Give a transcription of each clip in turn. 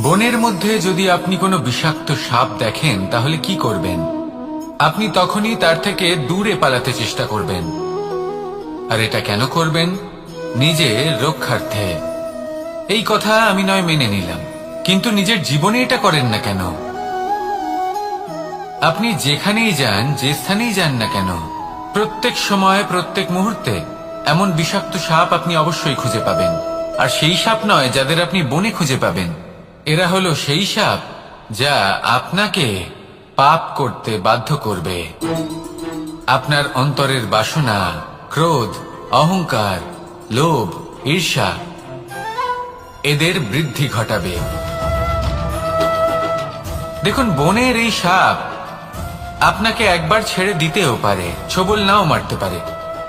বনের মধ্যে যদি আপনি কোনো বিষাক্ত সাপ দেখেন তাহলে কি করবেন? আপনি তখনই তার থেকে দূরে পালাতে চেষ্টা করবেন। আর এটা কেন করবেন? নিজের রক্ষার্থে। এই কথা আমি নয় মেনে নিলাম, কিন্তু নিজের জীবনে এটা করেন না কেন? আপনি যেখানেই যান, যে স্থানেই যান না কেন, প্রত্যেক সময় প্রত্যেক মুহূর্তে এমন বিষাক্ত সাপ আপনি অবশ্যই খুঁজে পাবেন। আর সেই সাপ নয় যাদের আপনি বনে খুঁজে পাবেন, এরা হলো সেই সাপ যা আপনাকে পাপ করতে বাধ্য করবে। আপনার অন্তরের বাসনা, ক্রোধ, অহংকার, লোভ, ঈর্ষা এদের বৃদ্ধি ঘটাবে। দেখুন, বনের এই সাপ আপনাকে একবার ছেড়ে দিতেও পারে, ছোবল নাও মারতে পারে,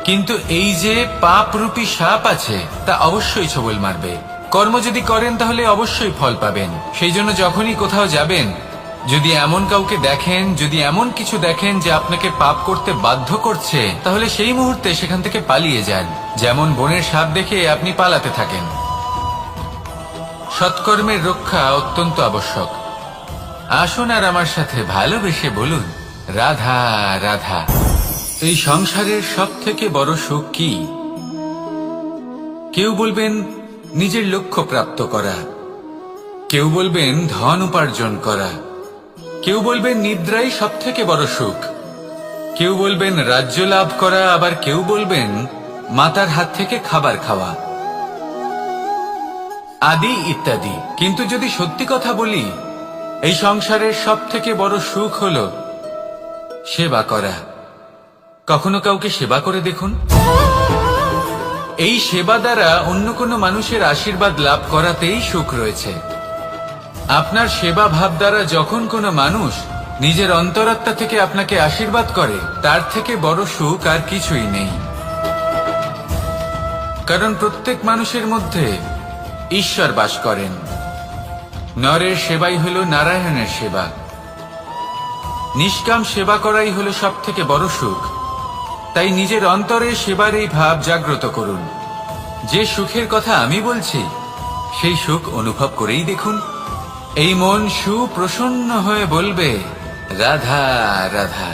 কিন্তু এই যে পাপরূপী সাপ আছে তা অবশ্যই ছোবল মারবে। কর্ম যদি করেন তাহলে অবশ্যই ফল পাবেন। সেই জন্য যখনই কোথাও যাবেন, যদি এমন কাউকে দেখেন, যদি এমন কিছু দেখেন যে আপনাকে পাপ করতে বাধ্য করছে, তাহলে সেই মুহূর্তে সেখান থেকে পালিয়ে যান। যেমন বনের সাপ দেখে আপনি পালাতে থাকেন। সৎকর্মের রক্ষা অত্যন্ত আবশ্যক। আসুন আর আমার সাথে ভালোবেসে বলুন, রাধা রাধা। এই সংসারের সব থেকে বড় সুখ কি? কেউ বলবেন নিজের লক্ষ্য প্রাপ্ত করা, কেউ বলবেন ধন উপার্জন করা, কেউ বলবেন নিদ্রাই সব থেকে বড় সুখ, কেউ বলবেন রাজ্য লাভ করা, আবার কেউ বলবেন মাতার হাত থেকে খাবার খাওয়া, আদি ইত্যাদি। কিন্তু যদি সত্যি কথা বলি, এই সংসারের সব থেকে বড় সুখ হলো সেবা করা। কখনো কাউকে সেবা করে দেখুন। এই সেবা দ্বারা অন্য কোনো মানুষের আশীর্বাদ লাভ করাতেই সুখ রয়েছে। আপনার সেবা ভাব দ্বারা যখন কোনো মানুষ নিজের অন্তরাত্মা থেকে আপনাকে আশীর্বাদ করে, তার থেকে বড় সুখ আর কিছুই নেই। কারণ প্রত্যেক মানুষের মধ্যে ঈশ্বর বাস করেন। নরের সেবাই হল নারায়ণের সেবা। নিষ্কাম সেবা করাই হলো সব থেকে বড় সুখ। তাই নিজের অন্তরে সেবার এই ভাব জাগ্রত করুন। যে সুখের কথা আমি বলছি, সেই সুখ অনুভব করেই দেখুন। এই মন সুপ্রসন্ন হয়ে বলবে, রাধা রাধা।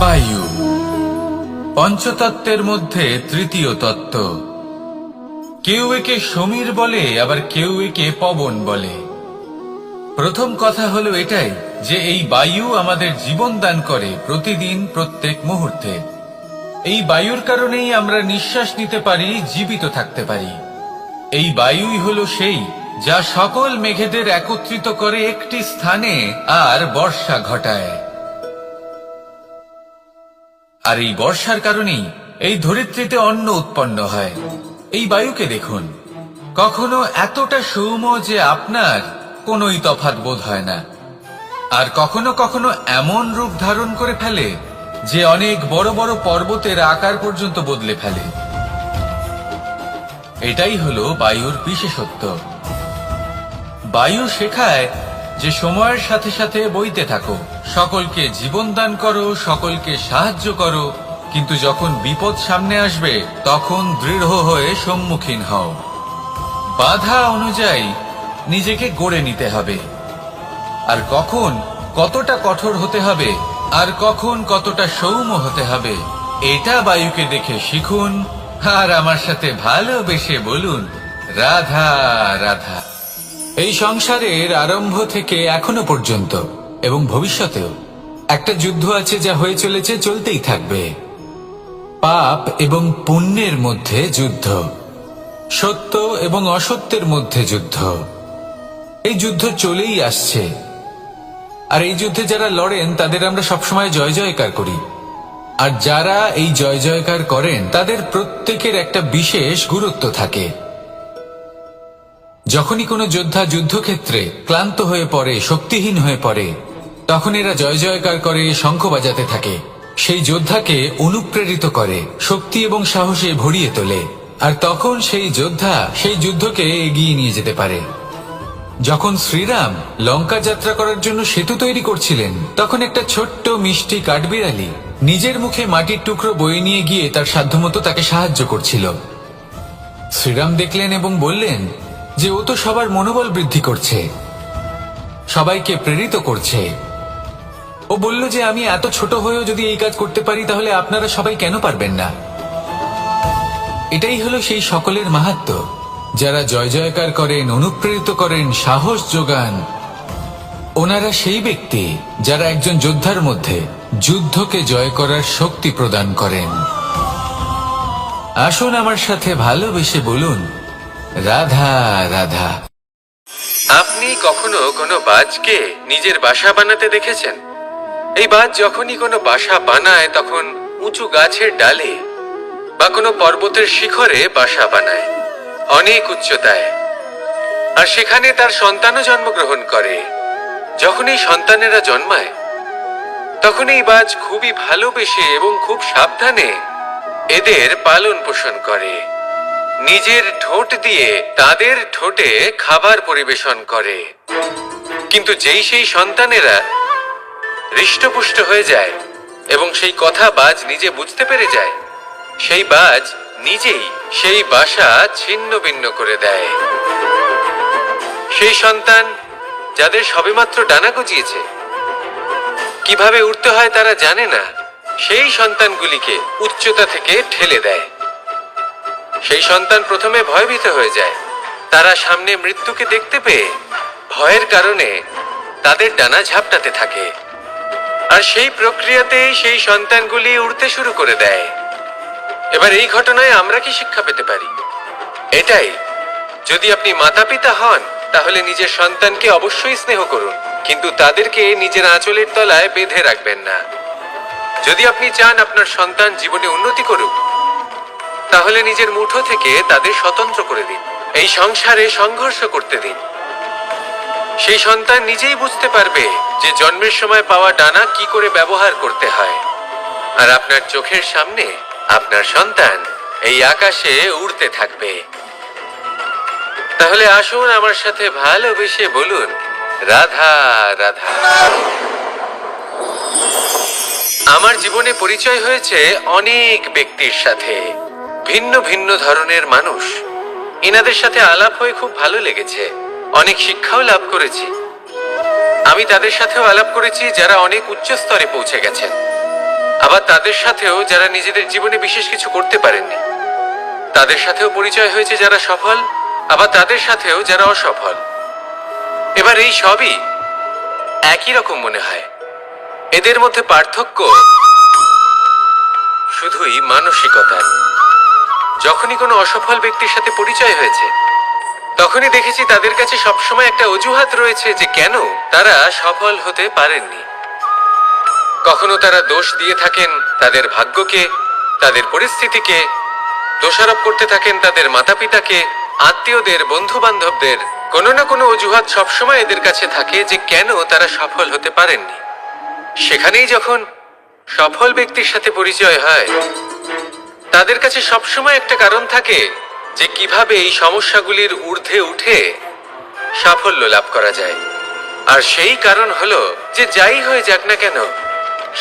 বায়ু পঞ্চতত্ত্বের মধ্যে তৃতীয় তত্ত্ব। কেউ একে সমীর বলে, আবার কেউ একে পবন বলে। প্রথম কথা হলো এটাই যে এই বায়ু আমাদের জীবন দান করে প্রতিদিন, প্রত্যেক মুহূর্তে। এই বায়ুর কারণেই আমরা নিঃশ্বাস নিতে পারি, জীবিত থাকতে পারি। এই বায়ুই হলো সেই যা সকল মেঘেদের একত্রিত করে একটি স্থানে আর বর্ষা ঘটায়। আর এই বর্ষার কারণেই এই ধরিত্রীতে অন্ন উৎপন্ন হয়। এই বায়ুকে দেখুন, কখনো এতটা সৌম্য যে আপনার কোনোই তফাৎ বোধ হয় না, আর কখনো কখনো এমন রূপ ধারণ করে ফেলে যে অনেক বড় বড় পর্বতের আকার পর্যন্ত বদলে ফেলে। এটাই হলো বায়ুর বিশেষত্ব। বায়ু শেখায় যে সময়ের সাথে সাথে বইতে থাকো, সকলকে জীবন দান করো, সকলকে সাহায্য করো, কিন্তু যখন বিপদ সামনে আসবে তখন দৃঢ় হয়ে সম্মুখীন হও। বাধা অনুযায়ী নিজেকে গড়ে নিতে হবে। আর কখন কতটা কঠোর হতে হবে, আর কখন কতটা সৌম্য হতে হবে, এটা বায়ুকে দেখে শিখুন। আর আমার সাথে ভালোবেসে বলুন, রাধা রাধা। এই সংসারের আরম্ভ থেকে এখনো পর্যন্ত এবং ভবিষ্যতেও একটা যুদ্ধ আছে, যা হয়ে চলেছে, চলতেই থাকবে। পাপ এবং পুণ্যের মধ্যে যুদ্ধ, সত্য এবং অসত্যের মধ্যে যুদ্ধ। এই যুদ্ধ চলেই আসছে। আর এই যুদ্ধে যারা লড়েন তাদের আমরা সবসময় জয় জয়কার করি। আর যারা এই জয় জয়কার করেন তাদের প্রত্যেকের একটা বিশেষ গুরুত্ব থাকে। যখনই কোনো যোদ্ধা যুদ্ধক্ষেত্রে ক্লান্ত হয়ে পড়ে, শক্তিহীন হয়ে পড়ে, তখন এরা জয় জয়কার করে, শঙ্খ বাজাতে থাকে। সেই যোদ্ধাকে অনুপ্রেরিত করে, শক্তি এবং সাহসে ভরিয়ে তোলে। আর তখন সেই যোদ্ধা সেই যুদ্ধকে এগিয়ে নিয়ে যেতে পারে। যখন শ্রীরাম লঙ্কা যাত্রা করার জন্য সেতু তৈরি করছিলেন, তখন একটা ছোট্ট মিষ্টি কাঠবিড়ালি নিজের মুখে মাটির টুকরো বয়ে নিয়ে গিয়ে তার সাধ্যমতো তাকে সাহায্য করছিল। শ্রীরাম দেখলেন এবং বললেন যে ও তো সবার মনোবল বৃদ্ধি করছে। সবাইকে প্রেরিত করছে। ও বলল যে আমি এত ছোট হয়েও যদি এই কাজ করতে পারি তাহলে আপনারা সবাই কেন পারবেন না। এটাই হলো সেই সকলের মাহাত্ম্য, যারা জয় জয়কার করেন, অনুপ্রেরিত করেন, সাহস যোগান। ওনারা সেই ব্যক্তি যারা একজন যোদ্ধার মধ্যে যুদ্ধকে জয় করার শক্তি প্রদান করেন। আসুন আমার সাথে ভালোবেসে বলুন, রাধা রাধা। আপনি কখনো কোনো বাজকে নিজের বাসা বানাতে দেখেছেন? এই বাজ যখনই কোনো বাসা বানায় তখন উঁচু গাছের ডালে বা কোনো পর্বতের শিখরে বাসা বানায়, অনেক উচ্চতায়। আর সেখানে তার সন্তানও জন্মগ্রহণ করে। যখন এই সন্তানেরা জন্মায় তখন এই বাজ খুবই ভালোবেসে এবং খুব সাবধানে এদের পালন পোষণ করে। নিজের ঠোঁট দিয়ে তাদের ঠোঁটে খাবার পরিবেশন করে। কিন্তু যেই সেই সন্তানেরা হৃষ্টপুষ্ট হয়ে যায় এবং সেই কথা বাজ নিজে বুঝতে পেরে যায়, সেই বাজ নিজেই সেই বাসা ছিন্ন ভিন্ন করে দেয়। সেই সন্তান যাদের সবেমাত্র ডানা গজিয়েছে, কিভাবে উড়তে হয় তারা জানে না, সেই সন্তানগুলিকে উচ্চতা থেকে ঠেলে দেয়। সেই সন্তান প্রথমে ভয়ভীত হয়ে যায়। তারা সামনে মৃত্যুকে দেখতে পেয়ে ভয়ের কারণে তাদের ডানা ঝাপটাতে থাকে। আর সেই প্রক্রিয়াতেই সেই সন্তানগুলি উড়তে শুরু করে দেয়। এবার এই ঘটনায় আমরা কি শিক্ষা পেতে পারি? এটাই, যদি আপনি মাতা পিতা হন তাহলে নিজের সন্তানকে অবশ্যই স্নেহ করুন, কিন্তু তাদেরকে নিজের আঁচলের তলায় বেঁধে রাখবেন না। যদি আপনি চান আপনার সন্তান জীবনে উন্নতি করুক, তাহলে নিজের মুঠো থেকে তাদের স্বতন্ত্র করে দিন। এই সংসারে সংঘর্ষ করতে দিন। সেই সন্তান নিজেই বুঝতে পারবে যে জন্মের সময় পাওয়া ডানা কি করে ব্যবহার করতে হয়। আর আপনার চোখের সামনে আপনার সন্তান এই আকাশে উড়তে থাকবে। তাহলে আসুন আমার সাথে ভালোবেসে বলুন, রাধা রাধা। আমার জীবনে পরিচয় হয়েছে অনেক ব্যক্তির সাথে, ভিন্ন ভিন্ন ধরনের মানুষ। এনাদের সাথে আলাপ হয়ে খুব ভালো লেগেছে, অনেক শিক্ষাও লাভ করেছি। আমি তাদের সাথেও আলাপ করেছি যারা অনেক উচ্চ স্তরে পৌঁছে গেছেন, আবার তাদের সাথেও যারা নিজেদের জীবনে বিশেষ কিছু করতে পারেননি। তাদের সাথেও পরিচয় হয়েছে যারা সফল, আবার তাদের সাথেও যারা অসফল। এবার এই সবই একই রকম মনে হয়। এদের মধ্যে পার্থক্য শুধুই মানসিকতার। যখনই কোনো অসফল ব্যক্তির সাথে পরিচয় হয়েছে তখনই দেখেছি তাদের কাছে সবসময় একটা অজুহাত রয়েছে যে কেন তারা সফল হতে পারেননি। কখনো তারা দোষ দিয়ে থাকেন তাদের ভাগ্যকে, তাদের পরিস্থিতিকে, দোষারোপ করতে থাকেন তাদের মাতা পিতাকে, আত্মীয়দের, বন্ধু বান্ধবদের। কোনো না কোনো অজুহাত সবসময় এদের কাছে থাকে যে কেন তারা সফল হতে পারেননি। সেখানেই যখন সফল ব্যক্তির সাথে পরিচয় হয় তাদের কাছে সবসময় একটা কারণ থাকে যে কিভাবে এই সমস্যাগুলির ঊর্ধ্বে উঠে সাফল্য লাভ করা যায়। আর সেই কারণ হলো যে যাই হয়ে যাক না কেন,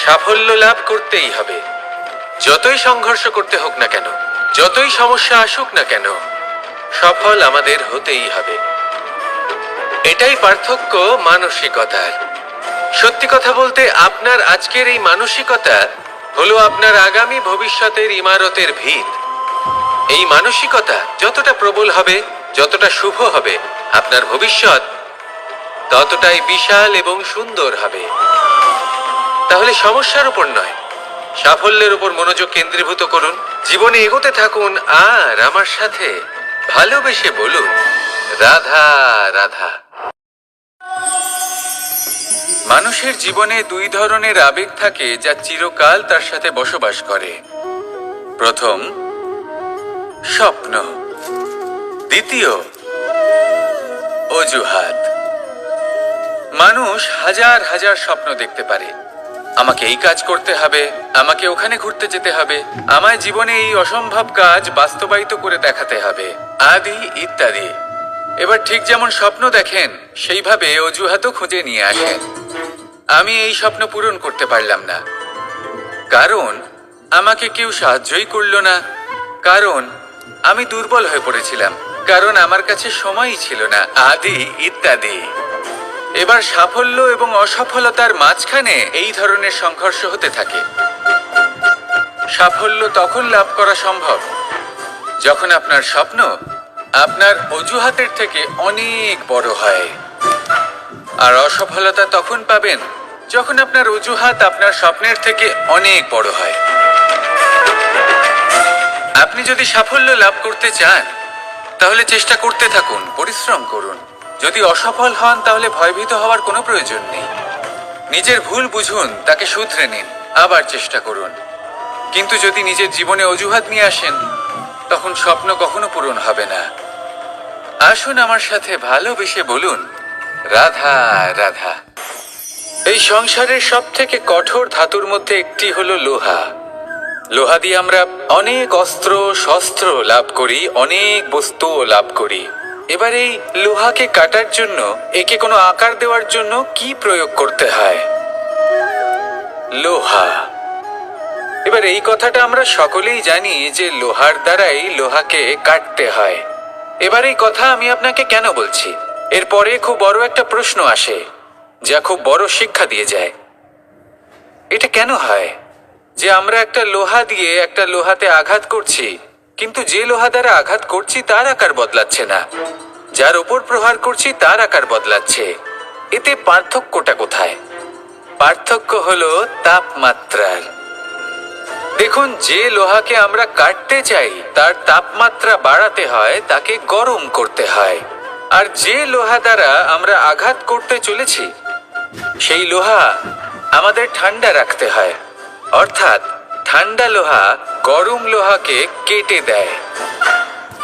সাফল্য লাভ করতেই হবে। যতই সংঘর্ষ করতে হোক না কেন, যতই সমস্যা আসুক না কেন, সফল আমাদের হতেই হবে। এটাই পার্থক্য মানসিকতার। সত্যি কথা বলতে আপনার আজকের এই মানসিকতা হলো আপনার আগামী ভবিষ্যতের ইমারতের ভিত। এই মানসিকতা যতটা প্রবল হবে, যতটা শুভ হবে, আপনার ভবিষ্যৎ ততটাই বিশাল এবং সুন্দর হবে। তাহলে সমস্যার উপর নয়, সাফল্যের উপর মনোযোগ কেন্দ্রীভূত করুন, জীবনে এগোতে থাকুন, আর আমার সাথে ভালোবেসে বলুন, রাধা রাধা। মানুষের জীবনে দুই ধরনের আবেগ থাকে যা চিরকাল তার সাথে বসবাস করে। প্রথম, স্বপ্ন। দ্বিতীয়, অজুহাত। মানুষ হাজার হাজার স্বপ্ন দেখতে পারে। আমাকে এই কাজ করতে হবে, আমাকে ওখানে ঘুরতে যেতে হবে, আমায় জীবনে এই অসম্ভব কাজ বাস্তবায়িত করে দেখাতে হবে, আদি ইত্যাদি। এবার ঠিক যেমন স্বপ্ন দেখেন সেইভাবে অজুহাতও খুঁজে নিয়ে আসেন। আমি এই স্বপ্ন পূরণ করতে পারলাম না, কারণ আমাকে কেউ সাহায্যই করলো না, কারণ আমি দুর্বল হয়ে পড়েছিলাম, কারণ আমার কাছে সময়ই ছিল না, আদি ইত্যাদি। এবার সাফল্য এবং অসফলতার মাঝখানে এই ধরনের সংঘর্ষ হতে থাকে। সাফল্য তখন লাভ করা সম্ভব যখন আপনার স্বপ্ন আপনার অজুহাতের থেকে অনেক বড় হয়, আর অসফলতা তখন পাবেন যখন আপনার অজুহাত আপনার স্বপ্নের থেকে অনেক বড় হয়। আপনি যদি সাফল্য লাভ করতে চান তাহলে চেষ্টা করতে থাকুন, পরিশ্রম করুন। যদি অসফল হন তাহলে ভয়ভীত হওয়ার কোনো প্রয়োজন নেই। নিজের ভুল বুঝুন, তাকে শুধরে নিন, আবার চেষ্টা করুন। কিন্তু যদি নিজের জীবনে অজুহাত নিয়ে আসেন তখন স্বপ্ন কখনো পূরণ হবে না। আসুন আমার সাথে ভালোবেসে বলুন, রাধা রাধা। এই সংসারের সব থেকে কঠোর ধাতুর মধ্যে একটি হলো লোহা। লোহা দিয়ে আমরা অনেক অস্ত্র শস্ত্র লাভ করি, অনেক বস্তুও লাভ করি। এবার এই লোহাকে কাটার জন্য, একে কোনো আকার দেওয়ার জন্য কি প্রয়োগ করতে হয়? লোহা। এবার এই কথাটা আমরা সকলেই জানি যে লোহার দ্বারাই লোহাকে কাটতে হয়। এবার এই কথা আমি আপনাকে কেন বলছি, এরপরে খুব বড় একটা প্রশ্ন আসে যা খুব বড় শিক্ষা দিয়ে যায়। এটা কেন হয় যে আমরা একটা লোহা দিয়ে একটা লোহাতে আঘাত করছি, কিন্তু যে লোহা দ্বারা আঘাত করছি তার আকার বদলাচ্ছে না, যার ওপর প্রহার করছি তার আকার বদলাচ্ছে? এতে পার্থক্যটা কোথায়? পার্থক্য হলো তাপমাত্রার। দেখুন, যে লোহাকে আমরা কাটতে চাই তার তাপমাত্রা বাড়াতে হয়, তাকে গরম করতে হয়। আর যে লোহা দ্বারা আমরা আঘাত করতে চলেছি সেই লোহা আমাদের ঠান্ডা রাখতে হয়। অর্থাৎ ঠান্ডা লোহা গরম লোহাকে কেটে দেয়।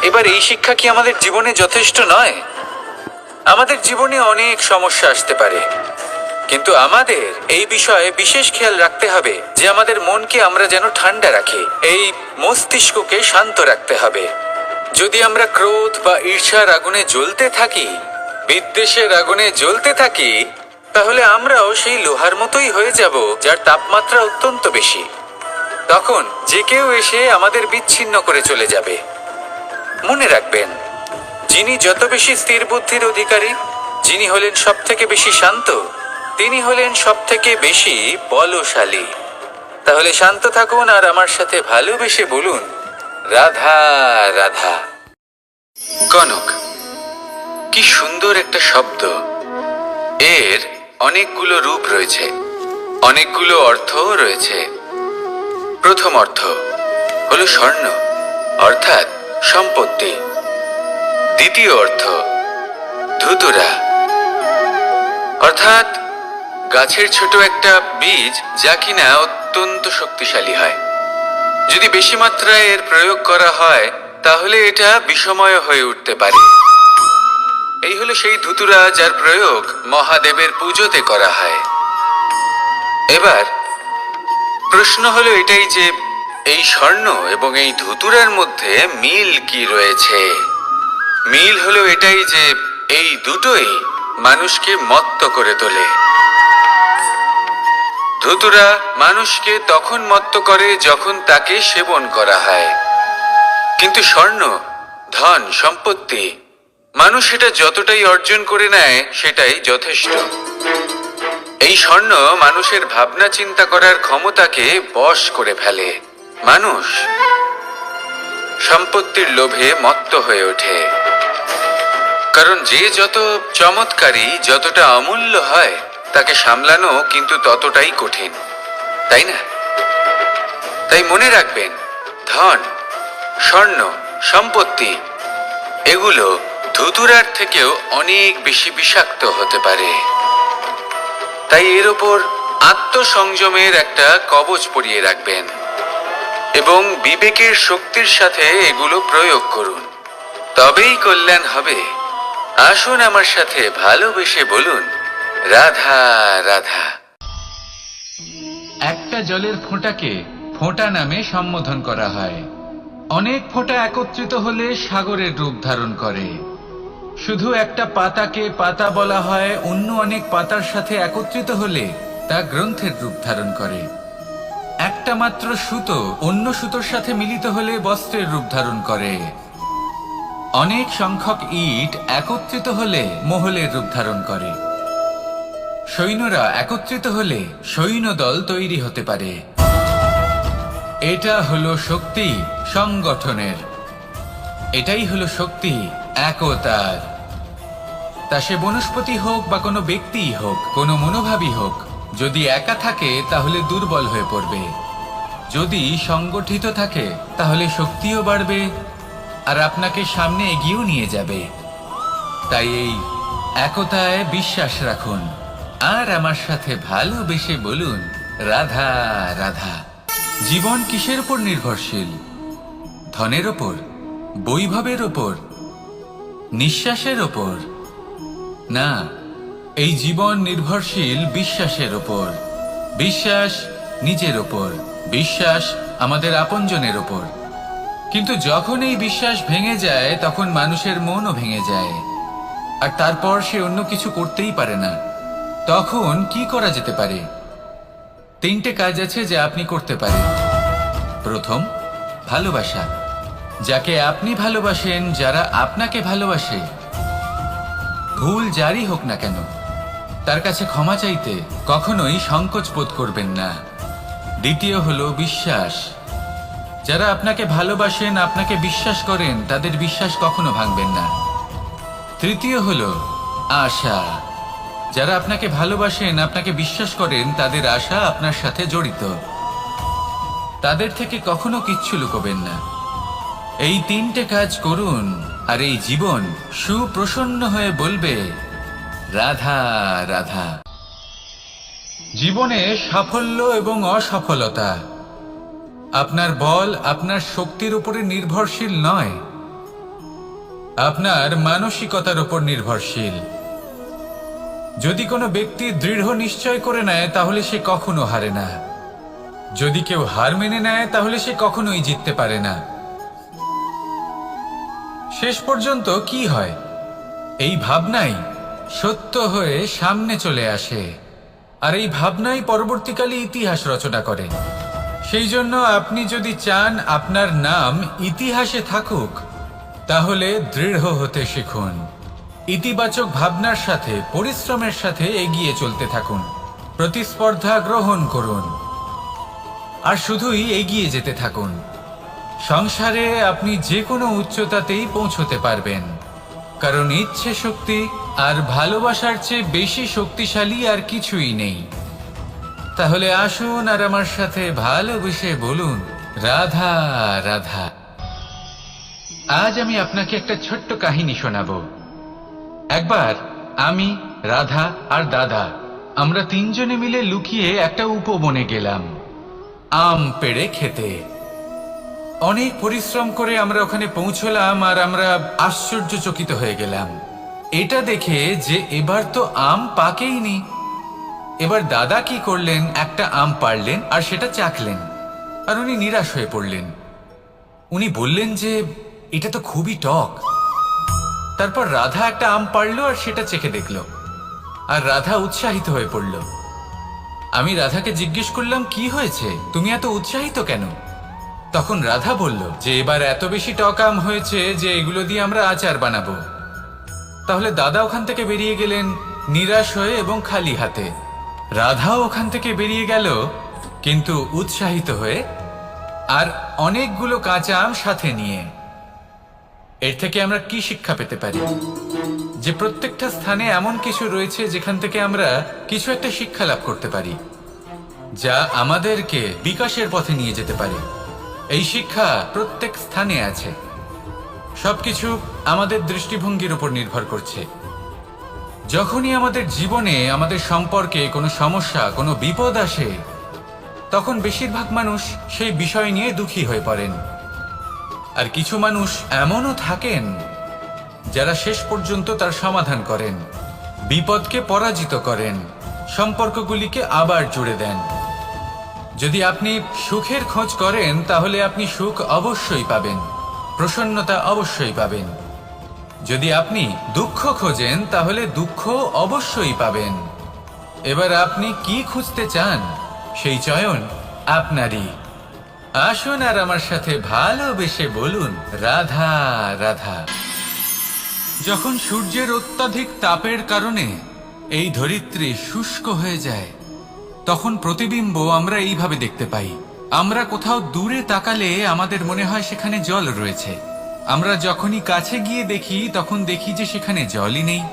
এবার এই শিক্ষা কি আমাদের জীবনে যথেষ্ট নয়? আমাদের জীবনে অনেক সমস্যা আসতে পারে, কিন্তু আমাদের এই বিষয়ে বিশেষ খেয়াল রাখতে হবে যে আমাদের মনকে আমরা যেন ঠান্ডা রাখি, এই মস্তিষ্ককে শান্ত রাখতে হবে। যদি আমরা ক্রোধ বা ঈর্ষার আগুনে জ্বলতে থাকি, বিদ্বেষের আগুনে জ্বলতে থাকি, তাহলে আমরাও সেই লোহার মতোই হয়ে যাব যার তাপমাত্রা অত্যন্ত বেশি। তখন যে কেউ এসে আমাদের বিচ্ছিন্ন করে চলে যাবে। মনে রাখবেন, যিনি যত বেশি স্থির বুদ্ধির অধিকারী, যিনি হলেন সব থেকে বেশি শান্ত, তিনি হলেন সব থেকে বেশি বলশালী। তাহলে শান্ত থাকুন আর আমার সাথে ভালোবেসে বলুন, রাধা রাধা। কনক, কি সুন্দর একটা শব্দ। এর অনেকগুলো রূপ রয়েছে, অনেকগুলো অর্থও রয়েছে। প্রথম অর্থ হলো স্বর্ণ, অর্থাৎ সম্পত্তি। দ্বিতীয় অর্থ ধুতুরা, অর্থাৎ গাছের ছোট একটা বীজ যা কিনা অত্যন্ত শক্তিশালী হয়। যদি বেশি মাত্রায় এর প্রয়োগ করা হয় তাহলে এটা বিষময় হয়ে উঠতে পারে। এই হলো সেই ধুতুরা যার প্রয়োগ মহাদেবের পুজোতে করা হয়। এবার প্রশ্ন হলো এটাই যে এই স্বর্ণ এবং এই ধুতুরার মধ্যে মিল কি রয়েছে? মিল হলো এটাই যে এই দুটোই মানুষকে মত্ত করে তোলে। ধুতুরা মানুষকে তখন মত্ত করে যখন তাকে সেবন করা হয়, কিন্তু স্বর্ণ, ধন, সম্পত্তি, মানুষ এটা যতটাই অর্জন করে নেয় সেটাই যথেষ্ট। এই স্বর্ণ মানুষের ভাবনা চিন্তা করার ক্ষমতাকে বশ করে ফেলে। মানুষ সম্পত্তির লোভে মত্ত হয়ে ওঠে, কারণ যে যত চমৎকারী, যতটা অমূল্য হয় তাকে সামলানো কিন্তু ততটাই কঠিন, তাই না? তাই মনে রাখবেন, ধন, স্বর্ণ, সম্পত্তি এগুলো ধুতুরার থেকেও অনেক বেশি বিষাক্ত হতে পারে। তাই এর ওপর আত্মসংযমের একটা কবচ পরিয়ে রাখবেন এবং বিবেকের শক্তির সাথে এগুলো প্রয়োগ করুন, তবেই কল্যাণ হবে। আসুন আমার সাথে ভালোবেসে বলুন, রাধা রাধা। একটা জলের ফোঁটাকে ফোঁটা নামে সম্বোধন করা হয়। অনেক ফোঁটা একত্রিত হলে সাগরের রূপ ধারণ করে। শুধু একটা পাতাকে পাতা বলা হয়, অন্য অনেক পাতার সাথে একত্রিত হলে তা গ্রন্থের রূপ ধারণ করে। একটা মাত্র সুতো অন্য সুতোর সাথে মিলিত হলে বস্ত্রের রূপ ধারণ করে। অনেক সংখ্যক ইট একত্রিত হলে মহলের রূপ ধারণ করে। সৈন্যরা একত্রিত হলে সৈন্যদল তৈরি হতে পারে। এটা হলো শক্তি সংগঠনের, এটাই হলো শক্তি একতার। তা সে বনস্পতি হোক বা কোনো ব্যক্তিই হোক, কোনো মনোভাবই হোক, যদি একা থাকে তাহলে দুর্বল হয়ে পড়বে। যদি সংগঠিত থাকে তাহলে শক্তিও বাড়বে আর আপনাকে সামনে এগিয়েও নিয়ে যাবে। তাই এই একতায় বিশ্বাস রাখুন আর আমার সাথে ভালোবেসে বলুন রাধা রাধা। জীবন কিসের উপর নির্ভরশীল? ধনের ওপর, বৈভবের ওপর, নিঃশ্বাসের ওপর? না, এই জীবন নির্ভরশীল বিশ্বাসের ওপর। বিশ্বাস নিজের ওপর, বিশ্বাস আমাদের আপনজনের ওপর। কিন্তু যখন এই বিশ্বাস ভেঙে যায় তখন মানুষের মনও ভেঙে যায় আর তারপর সে অন্য কিছু করতেই পারে না। তখন কি করা যেতে পারে? 3টে কাজ আছে যা আপনি করতে পারেন। প্রথম, ভালোবাসা। যাকে আপনি ভালোবাসেন, যারা আপনাকে ভালোবাসে, ভুল যারই হোক না কেন, তার কাছে ক্ষমা চাইতে কখনোই সংকোচ বোধ করবেন না। দ্বিতীয় হলো বিশ্বাস। যারা আপনাকে ভালোবাসেন, আপনাকে বিশ্বাস করেন, তাদের বিশ্বাস কখনো ভাঙবেন না। তৃতীয় হলো আশা। যারা আপনাকে ভালোবাসেন, আপনাকে বিশ্বাস করেন, তাদের আশা আপনার সাথে জড়িত। তাদের থেকে কখনো কিচ্ছু লুকোবেন না। এই 3টে কাজ করুন আর এই জীবন সুপ্রসন্ন হয়ে বলবে রাধা রাধা। জীবনে সাফল্য এবং অসফলতা আপনার বল, আপনার শক্তির উপরে নির্ভরশীল নয়, আপনার মানসিকতার উপর নির্ভরশীল। যদি কোনো ব্যক্তি দৃঢ় নিশ্চয় করে নেয় তাহলে সে কখনো হারে না। যদি কেউ হার মেনে নেয় তাহলে সে কখনোই জিততে পারে না। শেষ পর্যন্ত কি হয়? এই ভাবনাই সত্য হয়ে সামনে চলে আসে আর এই ভাবনাই পরবর্তীকালে ইতিহাস রচনা করে। সেই জন্য আপনি যদি চান আপনার নাম ইতিহাসে থাকুক, তাহলে দৃঢ় হতে শিখুন। ইতিবাচক ভাবনার সাথে, পরিশ্রমের সাথে এগিয়ে চলতে থাকুন। প্রতিস্পর্ধা গ্রহণ করুন আর শুধুই এগিয়ে যেতে থাকুন। সংসারে আপনি যে কোনো উচ্চতাতেই পৌঁছতে পারবেন, কারণ ইচ্ছে শক্তি আর ভালোবাসার চেয়ে বেশি শক্তিশালী আর কিছুই নেই। তাহলে আসুন আর আমার সাথে ভালোবেসে বলুন রাধা রাধা। আজ আমি আপনাকে একটা ছোট্ট কাহিনী শোনাবো। একবার আমি, রাধা আর দাদা, আমরা 3 জনে মিলে লুকিয়ে একটা উপবনে গেলাম আম পেড়ে খেতে। অনেক পরিশ্রম করে আমরা ওখানে পৌঁছলাম আর আমরা আশ্চর্যচকিত হয়ে গেলাম এটা দেখে যে এবার তো আম পাকেইনি। এবার দাদা কি করলেন, একটা আম পাড়লেন আর সেটা চাখলেন আর উনি নিরাশ হয়ে পড়লেন। উনি বললেন যে এটা তো খুবই টক। তারপর রাধা একটা আম পাড়লো আর সেটা চেখে দেখলো আর রাধা উৎসাহিত হয়ে পড়ল। আমি রাধাকে জিজ্ঞেস করলাম কি হয়েছে, তুমি এত উৎসাহিত কেন? তখন রাধা বলল যে এবার এত বেশি টক আম হয়েছে যে এগুলো দিয়ে আমরা আচার বানাবো। তাহলে দাদা ওখান থেকে বেরিয়ে গেলেন নিরাশ হয়ে এবং খালি হাতে। রাধাও ওখান থেকে বেরিয়ে গেল কিন্তু উৎসাহিত হয়ে আর অনেকগুলো কাঁচা আম সাথে নিয়ে। এর থেকে আমরা কি শিক্ষা পেতে পারি? যে প্রত্যেকটা স্থানে এমন কিছু রয়েছে যেখান থেকে আমরা কিছু একটা শিক্ষা লাভ করতে পারি, যা আমাদেরকে বিকাশের পথে নিয়ে যেতে পারে। এই শিক্ষা প্রত্যেক স্থানে আছে। সবকিছু আমাদের দৃষ্টিভঙ্গির উপর নির্ভর করছে। যখনই আমাদের জীবনে, আমাদের সম্পর্কে কোনো সমস্যা, কোনো বিপদ আসে, তখন বেশিরভাগ মানুষ সেই বিষয় নিয়ে দুঃখী হয়ে পড়েন। আর কিছু মানুষ এমনও থাকেন যারা শেষ পর্যন্ত তার সমাধান করেন, বিপদকে পরাজিত করেন, সম্পর্কগুলিকে আবার জুড়ে দেন। যদি আপনি সুখের খোঁজ করেন তাহলে আপনি সুখ অবশ্যই পাবেন, প্রসন্নতা অবশ্যই পাবেন। যদি আপনি দুঃখ খোঁজেন তাহলে দুঃখ অবশ্যই পাবেন। এবার আপনি কি খুঁজতে চান সেই চয়ন আপনারই। আসুন আর আমার সাথে ভালোবেসে বলুন রাধা রাধা। যখন সূর্যের অত্যাধিক তাপের কারণে এই ধরিত্রী শুষ্ক হয়ে যায়, তখন প্রতিবিম্ব আমরা এইভাবে দেখতে পাই। আমরা কোথাও দূরে তাকালে আমাদের মনে হয় সেখানে জল রয়েছে। আমরা যখনই কাছে গিয়ে দেখি তখন দেখি যে সেখানে জলই নেই।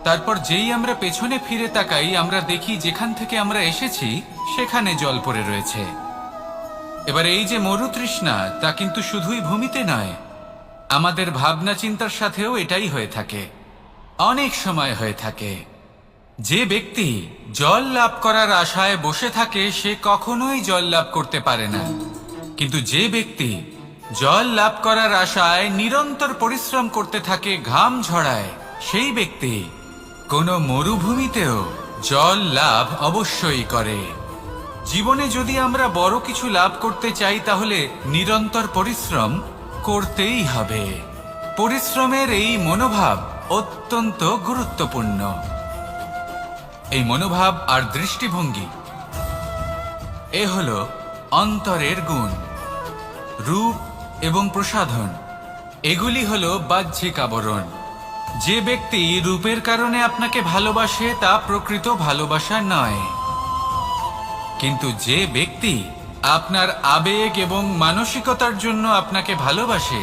তারপর যেই আমরা পেছনে ফিরে তাকাই আমরা দেখি যেখান থেকে আমরা এসেছি সেখানে জল পড়ে রয়েছে। এবার এই যে মরুতৃষ্ণা, তা কিন্তু শুধুই ভূমিতে নয়, আমাদের ভাবনা চিন্তার সাথেও এটাই হয়ে থাকে, অনেক সময় হয়ে থাকে। যে ব্যক্তি জল লাভ করার আশায় বসে থাকে সে কখনোই জল লাভ করতে পারে না, কিন্তু যে ব্যক্তি জল লাভ করার আশায় নিরন্তর পরিশ্রম করতে থাকে, ঘাম ঝরায়, সেই ব্যক্তি কোনো মরুভূমিতেও জল লাভ অবশ্যই করে। জীবনে যদি আমরা বড় কিছু লাভ করতে চাই তাহলে নিরন্তর পরিশ্রম করতেই হবে। পরিশ্রমের এই মনোভাব অত্যন্ত গুরুত্বপূর্ণ। এই মনোভাব আর দৃষ্টিভঙ্গি এ হলো অন্তরের গুণ। রূপ এবং প্রসাধন এগুলি হলো বাহ্যিক আবরণ। যে ব্যক্তি রূপের কারণে আপনাকে ভালোবাসে তা প্রকৃত ভালোবাসা নয়, কিন্তু যে ব্যক্তি আপনার আবেগ এবং মানসিকতার জন্য আপনাকে ভালোবাসে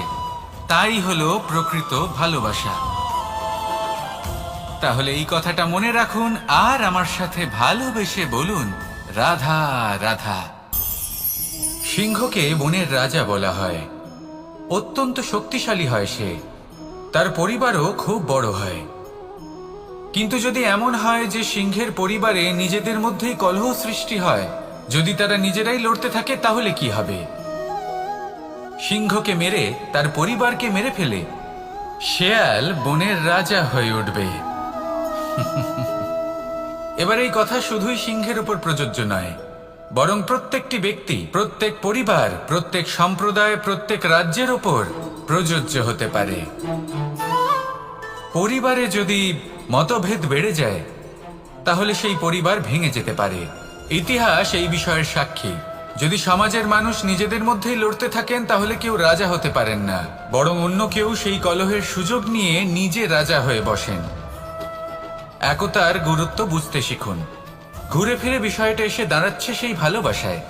তাই হলো প্রকৃত ভালোবাসা। তাহলে এই কথাটা মনে রাখুন আর আমার সাথে ভালোবেসে বলুন, রাধা রাধা। সিংহকে বনের রাজা বলা হয়। অত্যন্ত শক্তিশালী হয় সে, তার পরিবারও খুব বড় হয়। কিন্তু যদি এমন হয় যে সিংহের পরিবারে নিজেদের মধ্যেই কলহ সৃষ্টি হয়, যদি তারা নিজেরাই লড়তে থাকে, তাহলে কি হবে? সিংহকে মেরে তার পরিবারকে মেরে ফেলে শেয়াল বনের রাজা হয়ে উঠবে। এবার এই কথা শুধুই সিংহের উপর প্রযোজ্য নয়, বরং প্রত্যেকটি ব্যক্তি, প্রত্যেক পরিবার, প্রত্যেক সম্প্রদায়, প্রত্যেক রাজ্যের উপর প্রযোজ্য হতে পারে। পরিবারে যদি মতভেদ বেড়ে যায় তাহলে সেই পরিবার ভেঙে যেতে পারে। ইতিহাস এই বিষয়ের সাক্ষী। যদি সমাজের মানুষ নিজেদের মধ্যেই লড়তে থাকেন তাহলে কেউ রাজা হতে পারেন না, বরং অন্য কেউ সেই কলহের সুযোগ নিয়ে নিজে রাজা হয়ে বসেন। একতার গুরুত্ব বুঝতে শিখুন। ঘুরে ফিরে বিষয়টা এসে দাঁড়াচ্ছে সেই ভালোবাসায়,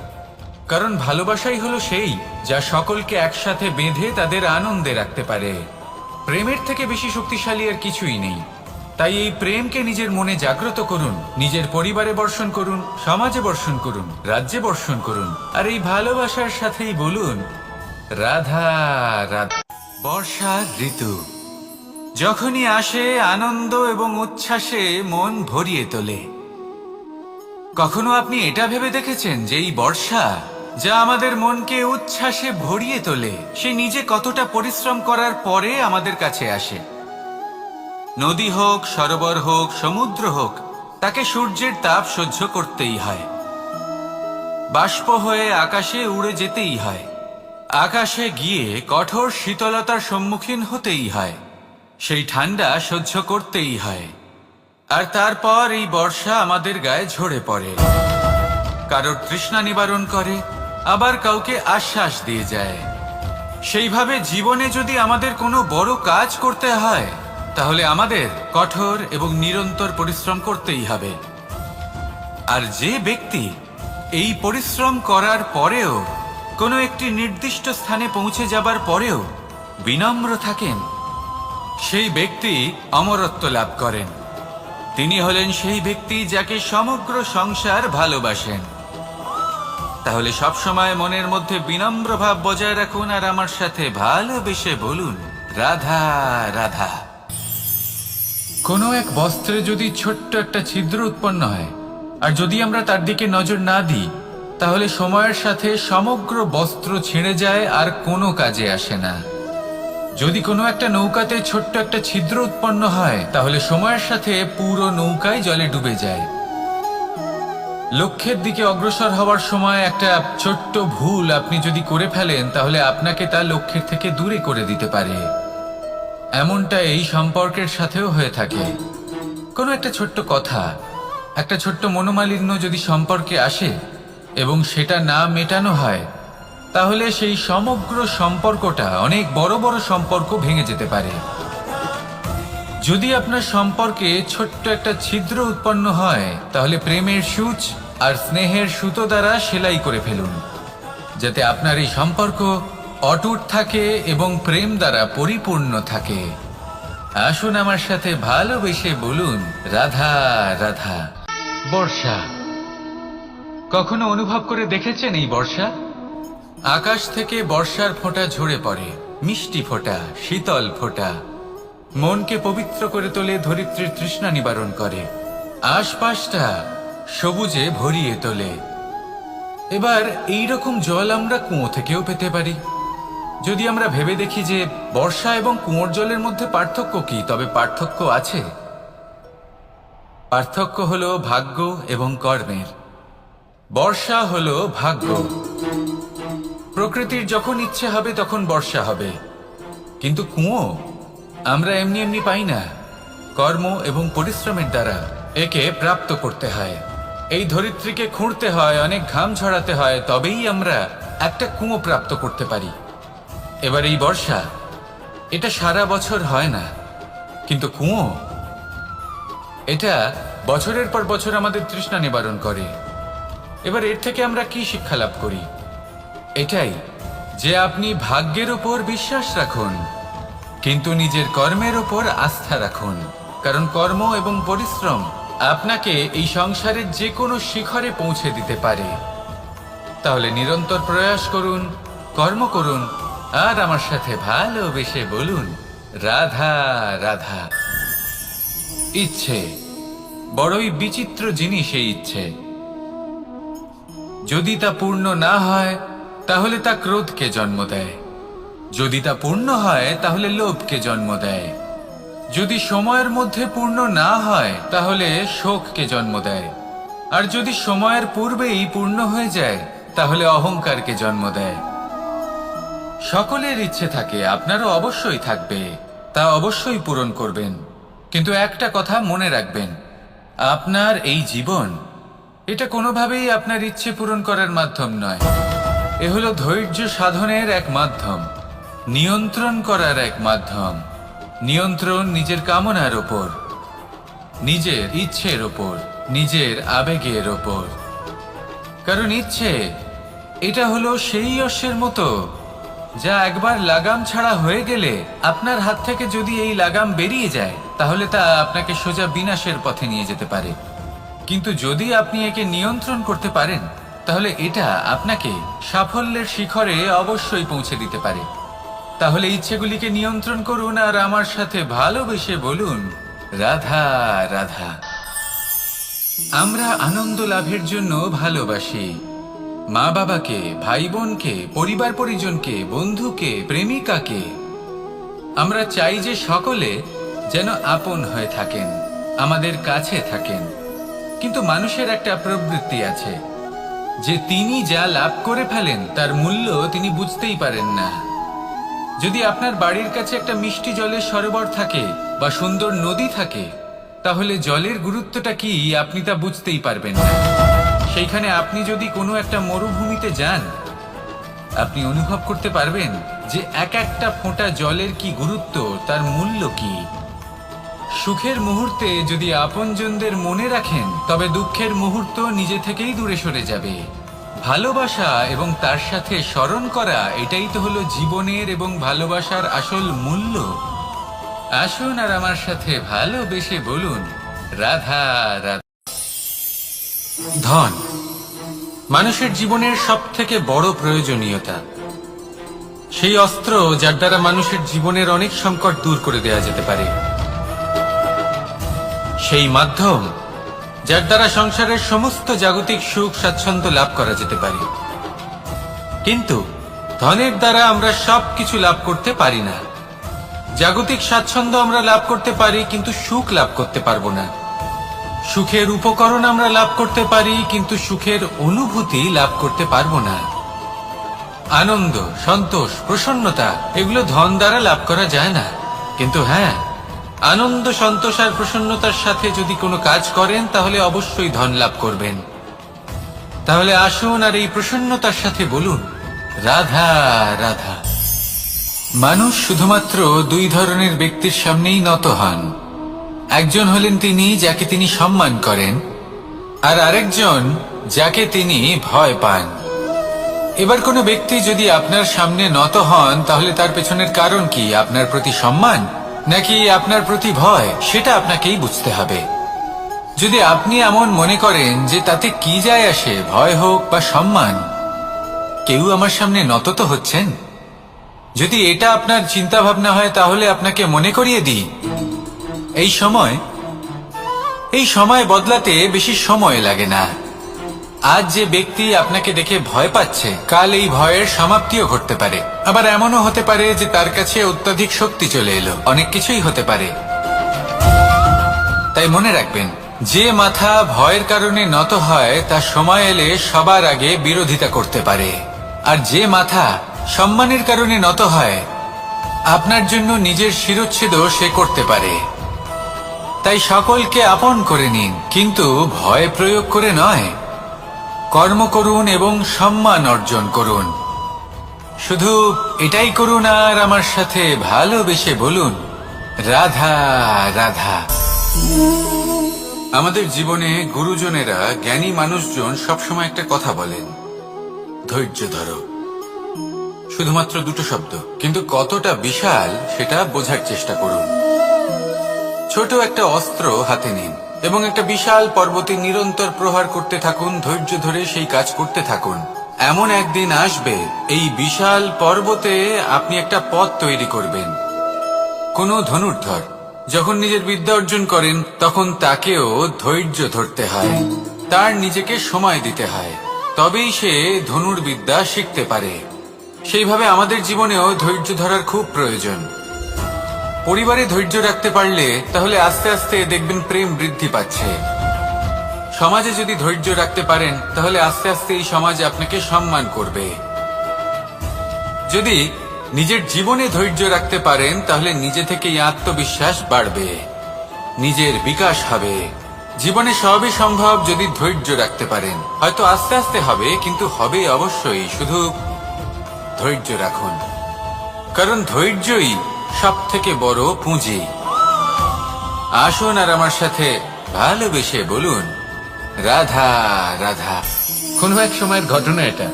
কারণ ভালোবাসাই হলো সেই যা সকলকে একসাথে বেঁধে তাদের আনন্দে রাখতে পারে। প্রেমের থেকে বেশি শক্তিশালী আর কিছুই নেই। তাই এই প্রেমকে নিজের মনে জাগ্রত করুন, নিজের পরিবারে বর্ষণ করুন, সমাজে বর্ষণ করুন, রাজ্যে বর্ষণ করুন, আর এই ভালোবাসার সাথেই বলুন, রাধা রাধা। বর্ষার ঋতু যখনই আসে আনন্দ এবং উচ্ছ্বাসে মন ভরিয়ে তোলে। কখনো আপনি এটা ভেবে দেখেছেন যে এই বর্ষা যা আমাদের মনকে উচ্ছ্বাসে ভরিয়ে তোলে সে নিজে কতটা পরিশ্রম করার পরে আমাদের কাছে আসে? নদী হোক, সরোবর হোক, সমুদ্র হোক, তাকে সূর্যের তাপ সহ্য করতেই হয়। বাষ্প হয়ে আকাশে উড়ে যেতেই হয়। আকাশে গিয়ে কঠোর শীতলতার সম্মুখীন হতেই হয়। সেই ঠান্ডা সহ্য করতেই হয়। আর তারপর এই বর্ষা আমাদের গায়ে ঝরে পড়ে, কারোর তৃষ্ণা নিবারণ করে, আবার কাউকে আশ্বাস দিয়ে যায়। সেইভাবে জীবনে যদি আমাদের কোনো বড় কাজ করতে হয় তাহলে আমাদের কঠোর এবং নিরন্তর পরিশ্রম করতেই হবে। আর যে ব্যক্তি এই পরিশ্রম করার পরেও কোনো একটি নির্দিষ্ট স্থানে পৌঁছে যাবার পরেও বিনম্র থাকেন, সেই ব্যক্তি অমরত্ব লাভ করেন। তিনি হলেন সেই ব্যক্তি যাকে সমগ্র সংসার ভালোবাসেন। তাহলে সবসময় মনের মধ্যে বিনম্র ভাব বজায় রাখুন আর আমার সাথে ভালোবেসে বলুন, রাধা রাধা। কোনো এক বস্ত্রে যদি ছোট্ট একটা ছিদ্র উৎপন্ন হয় আর যদি আমরা তার দিকে নজর না দিই তাহলে সময়ের সাথে সমগ্র বস্ত্র ছিঁড়ে যায় আর কোনো কাজে আসে না। যদি কোনো একটা নৌকাতে ছোট্ট একটা ছিদ্র উৎপন্ন হয় তাহলে সময়ের সাথে পুরো নৌকায় জলে ডুবে যায়। লক্ষ্যের দিকে অগ্রসর হওয়ার সময় একটা ছোট্ট ভুল আপনি যদি করে ফেলেন তাহলে আপনাকে তা লক্ষ্যের থেকে দূরে করে দিতে পারে। এমনটা এই সম্পর্কের সাথেও হয়ে থাকে। কোনো একটা ছোট্ট কথা, একটা ছোট্ট মনোমালিন্য যদি সম্পর্কে আসে এবং সেটা না মেটানো হয় তাহলে সেই সমগ্র সম্পর্কটা অনেক বড় বড় সম্পর্ক ভেঙে যেতে পারে। যদি আপনার সম্পর্কে ছোট্ট একটা ছিদ্র উৎপন্ন হয়, তাহলে প্রেমের সূচ আর স্নেহের সুতো দ্বারা সেলাই করে ফেলুন, যাতে আপনার এই সম্পর্ক অটুট থাকে এবং প্রেম দ্বারা পরিপূর্ণ থাকে। আসুন আমার সাথে ভালোবেসে বলুন, রাধা রাধা। বর্ষা। কখনো অনুভব করে দেখেছেন এই বর্ষা? আকাশ থেকে বর্ষার ফোঁটা ঝরে পড়ে, মিষ্টি ফোঁটা, শীতল ফোঁটা, মনকে পবিত্র করে তোলে, ধরিত্রীর তৃষ্ণা নিবারণ করে, আশপাশটা সবুজে ভরিয়ে তোলে। এবার এই রকম জল আমরা কুয়ো থেকেও পেতে পারি। যদি আমরা ভেবে দেখি যে বর্ষা এবং কুয়োর জলের মধ্যে পার্থক্য কি, তবে পার্থক্য আছে। পার্থক্য হলো ভাগ্য এবং কর্মের। বর্ষা হলো ভাগ্য। প্রকৃতির যখন ইচ্ছে হবে তখন বর্ষা হবে, কিন্তু কুয়ো আমরা এমনি এমনি পাই না। কর্ম এবং পরিশ্রমের দ্বারা একে প্রাপ্ত করতে হয়। এই ধরিত্রীকে খুঁড়তে হয়, অনেক ঘাম ঝরাতে হয়, তবেই আমরা একটা কুয়ো প্রাপ্ত করতে পারি। এবার এই বর্ষা, এটা সারা বছর হয় না, কিন্তু কুয়ো এটা বছরের পর বছর আমাদের তৃষ্ণা নিবারণ করে। এবার এর থেকে আমরা কি শিক্ষা লাভ করি? এটাই যে আপনি ভাগ্যের উপর বিশ্বাস রাখুন, কিন্তু নিজের কর্মের উপর আস্থা রাখুন। কারণ কর্ম এবং পরিশ্রম আপনাকে এই সংসারের যে কোনো শিখরে পৌঁছে দিতে পারে। তাহলে নিরন্তর প্রয়াস করুন, কর্ম করুন, আর আমার সাথে ভালোবেসে বলুন, রাধা রাধা। ইচ্ছে বড়ই বিচিত্র জিনিস। এই ইচ্ছে যদি তা পূর্ণ না হয়, তাহলে তা ক্রোধকে জন্ম দেয়। যদি তা পূর্ণ হয়, তাহলে লোভকে জন্ম দেয়। যদি সময়ের মধ্যে পূর্ণ না হয়, তাহলে শোককে জন্ম দেয়। আর যদি সময়ের পূর্বেই পূর্ণ হয়ে যায়, তাহলে অহংকারকে জন্ম দেয়। সকলের ইচ্ছে থাকে, আপনারও অবশ্যই থাকবে, তা অবশ্যই পূরণ করবেন। কিন্তু একটা কথা মনে রাখবেন, আপনার এই জীবন, এটা কোনোভাবেই আপনার ইচ্ছে পূরণ করার মাধ্যম নয়। এ হলো ধৈর্য সাধনের এক মাধ্যম, নিয়ন্ত্রণ করার এক মাধ্যম। নিয়ন্ত্রণ নিজের কামনার ওপর, নিজের ইচ্ছের ওপর, নিজের আবেগের ওপর। কারণ ইচ্ছে এটা হলো সেই অশ্বের মতো, যা একবার লাগাম ছাড়া হয়ে গেলে, আপনার হাত থেকে যদি এই লাগাম বেরিয়ে যায়, তাহলে তা আপনাকে সোজা বিনাশের পথে নিয়ে যেতে পারে। কিন্তু যদি আপনি একে নিয়ন্ত্রণ করতে পারেন, তাহলে এটা আপনাকে সাফল্যের শিখরে অবশ্যই পৌঁছে দিতে পারে। তাহলে ইচ্ছেগুলিকে নিয়ন্ত্রণ করুন, আর আমার সাথে ভালোবেসে বলুন, রাধা রাধা। আমরা আনন্দ লাভের জন্য ভালোবাসি মা বাবাকে, ভাই বোনকে, পরিবার পরিজনকে, বন্ধুকে, প্রেমিকাকে। আমরা চাই যে সকলে যেন আপন হয়ে থাকেন, আমাদের কাছে থাকেন। কিন্তু মানুষের একটা প্রবৃত্তি আছে যে তিনি যা লাভ করে ফেলেন তার মূল্য তিনি বুঝতেই পারেন না। যদি আপনার বাড়ির কাছে একটা মিষ্টি জলের সরোবর থাকে বা সুন্দর নদী থাকে, তাহলে জলের গুরুত্বটা কি আপনি তা বুঝতেই পারবেন না। সেইখানে আপনি যদি কোনো একটা মরুভূমিতে যান, আপনি অনুভব করতে পারবেন যে এক একটা ফোঁটা জলের কি গুরুত্ব, তার মূল্য কি। সুখের মুহূর্তে যদি আপনজনদের মনে রাখেন, তবে দুঃখের মুহূর্ত নিজে থেকেই দূরে সরে যাবে। ভালোবাসা এবং তার সাথে স্মরণ করা, এটাই তো হলো জীবনের এবং ভালোবাসার আসল মূল্য। আসুন আর আমার সাথে ভালোবেসে বলুন, রাধা রাধা। ধন মানুষের জীবনের সব থেকে বড় প্রয়োজনীয়তা, সেই অস্ত্র যার দ্বারা মানুষের জীবনের অনেক সংকট দূর করে দেওয়া যেতে পারে, সেই মাধ্যম যার দ্বারা সংসারের সমস্ত জাগতিক সুখ স্বাচ্ছন্দ্য লাভ করা যেতে পারে। কিন্তু ধনের দ্বারা আমরা সবকিছু লাভ করতে পারি না। জাগতিক স্বাচ্ছন্দ্য আমরা লাভ করতে পারি, কিন্তু সুখ লাভ করতে পারবো না। সুখের উপকরণ আমরা লাভ করতে পারি, কিন্তু সুখের অনুভূতি লাভ করতে পারবো না। আনন্দ, সন্তোষ, প্রসন্নতা, এগুলো ধন দ্বারা লাভ করা যায় না। কিন্তু হ্যাঁ, আনন্দ, সন্তোষ আর প্রসন্নতার সাথে যদি কোনো কাজ করেন, তাহলে অবশ্যই ধন লাভ করবেন। তাহলে আসুন আর এই প্রসন্নতার সাথে বলুন, রাধা রাধা। মানুষ শুধুমাত্র দুই ধরনের ব্যক্তির সামনেই নত হন, একজন হলেন তিনি যাকে তিনি সম্মান করেন, আর আরেকজন যাকে তিনি ভয় পান। এবার কোনো ব্যক্তি যদি আপনার সামনে নত হন, তাহলে তার পেছনের কারণ কি? আপনার প্রতি সম্মান নাকি আপনার প্রতি ভয়? সেটা আপনাকেই বুঝতে হবে। যদি আপনি এমন মনে করেন যে তাতে কি যায় আসে, ভয় হোক বা সম্মান, কেউ আমার সামনে নত তো হচ্ছেন, যদি এটা আপনার চিন্তা ভাবনা হয়, তাহলে আপনাকে মনে করিয়ে দিই, এই সময় বদলাতে বেশি সময় লাগে না। আজ যে ব্যক্তি আপনাকে দেখে ভয় পাচ্ছে, কাল এই ভয়ের সমাপ্তিও ঘটতে পারে। আবার এমনও হতে পারে যে তার কাছে অত্যধিক শক্তি চলে এলো, অনেক কিছুই হতে পারে। তাই মনে রাখবেন, যে মাথা ভয়ের কারণে নত হয় তা সময় এলে সবার আগে বিরোধিতা করতে পারে, আর যে মাথা সম্মানের কারণে নত হয় আপনার জন্য নিজের শিরচ্ছেদও সে করতে পারে। তাই সকলকে আপন করে নিন, কিন্তু ভয় প্রয়োগ করে নয়। কর্ম করুন এবং সম্মান অর্জন করুন। শুধু এটাই করুন আর আমার সাথে ভালোবেসে বলুন, রাধা রাধা। আমাদের জীবনে গুরুজনেরা, জ্ঞানী মানুষজন সবসময় একটা কথা বলেন, ধৈর্য ধরো। শুধুমাত্র দুটো শব্দ, কিন্তু কতটা বিশাল সেটা বোঝার চেষ্টা করুন। ছোট একটা অস্ত্র হাতে নিন এবং একটা বিশাল পর্বতে নিরন্তর প্রহার করতে থাকুন, ধৈর্য ধরে সেই কাজ করতে থাকুন। এমন একদিন আসবে, এই বিশাল পর্বতে আপনি একটা পথ তৈরি করবেন। কোনো ধনুর্ধর যখন নিজের বিদ্যা অর্জন করেন, তখন তাকেও ধৈর্য ধরতে হয়, তার নিজেকে সময় দিতে হয়, তবেই সে ধনুর্বিদ্যা শিখতে পারে। সেইভাবে আমাদের জীবনেও ধৈর্য ধরার খুব প্রয়োজন। পরিবারে ধৈর্য রাখতে পারলে তাহলে আস্তে আস্তে দেখবেন প্রেম বৃদ্ধি পাচ্ছে। সমাজে যদি ধৈর্য রাখতে পারেন, তাহলে আস্তে আস্তে এই সমাজ আপনাকে সম্মান করবে। যদি নিজের জীবনে ধৈর্য রাখতে পারেন, তাহলে নিজে থেকেই আত্মবিশ্বাস বাড়বে, নিজের বিকাশ হবে। জীবনে সবই সম্ভব যদি ধৈর্য রাখতে পারেন। হয়তো আস্তে আস্তে হবে, কিন্তু হবে অবশ্যই। শুধু ধৈর্য রাখুন, কারণ ধৈর্যই সব থেকে বড় পুঁজি। আসুন আর আমার সাথে ভালোবেসে বলুন, রাধা রাধা। কোনো এক সময়ের ঘটনা এটা।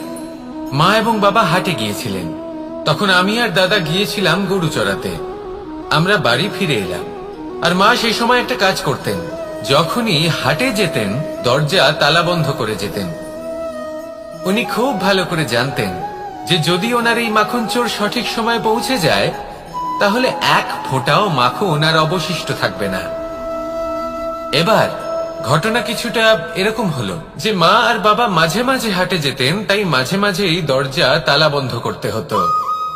মা এবং বাবা হাটে গিয়েছিলেন, তখন আমি আর দাদা গিয়েছিলাম গরু চড়াতে। আমরা বাড়ি ফিরে এলাম, আর মা সেই সময় একটা কাজ করতেন। যখনই হাটে যেতেন, দরজা তালা বন্ধ করে যেতেন। উনি খুব ভালো করে জানতেন যে যদি ওনার এই মাখন চোর সঠিক সময় পৌঁছে যায়, তাহলে এক ফোঁটাও মাখন আর অবশিষ্ট থাকবে না। এবার ঘটনা কিছুটা এরকম হলো যে মা আর বাবা মাঝে মাঝে হাটে যেতেন, তাই মাঝে মাঝেই দরজা তালা বন্ধ করতে হতো।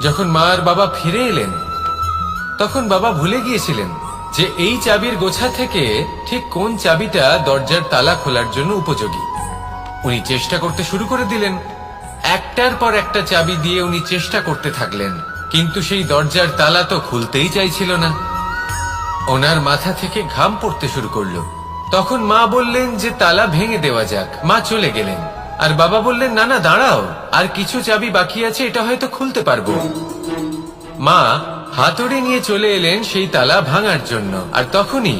যখন মা আর বাবা ফিরে এলেন, তখন বাবা ভুলে গিয়েছিলেন যে এই চাবির গোছা থেকে ঠিক কোন চাবিটা দরজার তালা খোলার জন্য উপযোগী। উনি চেষ্টা করতে শুরু করে দিলেন। একটার পর একটা চাবি দিয়ে উনি চেষ্টা করতে থাকলেন, কিন্তু সেই দরজার তালা তো খুলতেই চাইছিল না। ওনার মাথা থেকে ঘাম পড়তে শুরু করলো। তখন মা বললেন যে তালা ভেঙে দেওয়া যাক। মা চলে গেলেন, আর বাবা বললেন, না না দাঁড়াও, আর কিছু চাবি বাকি আছে, এটা হয়তো খুলতে পারবো। মা হাতুড়ি নিয়ে চলে এলেন সেই তালা ভাঙার জন্য, আর তখনই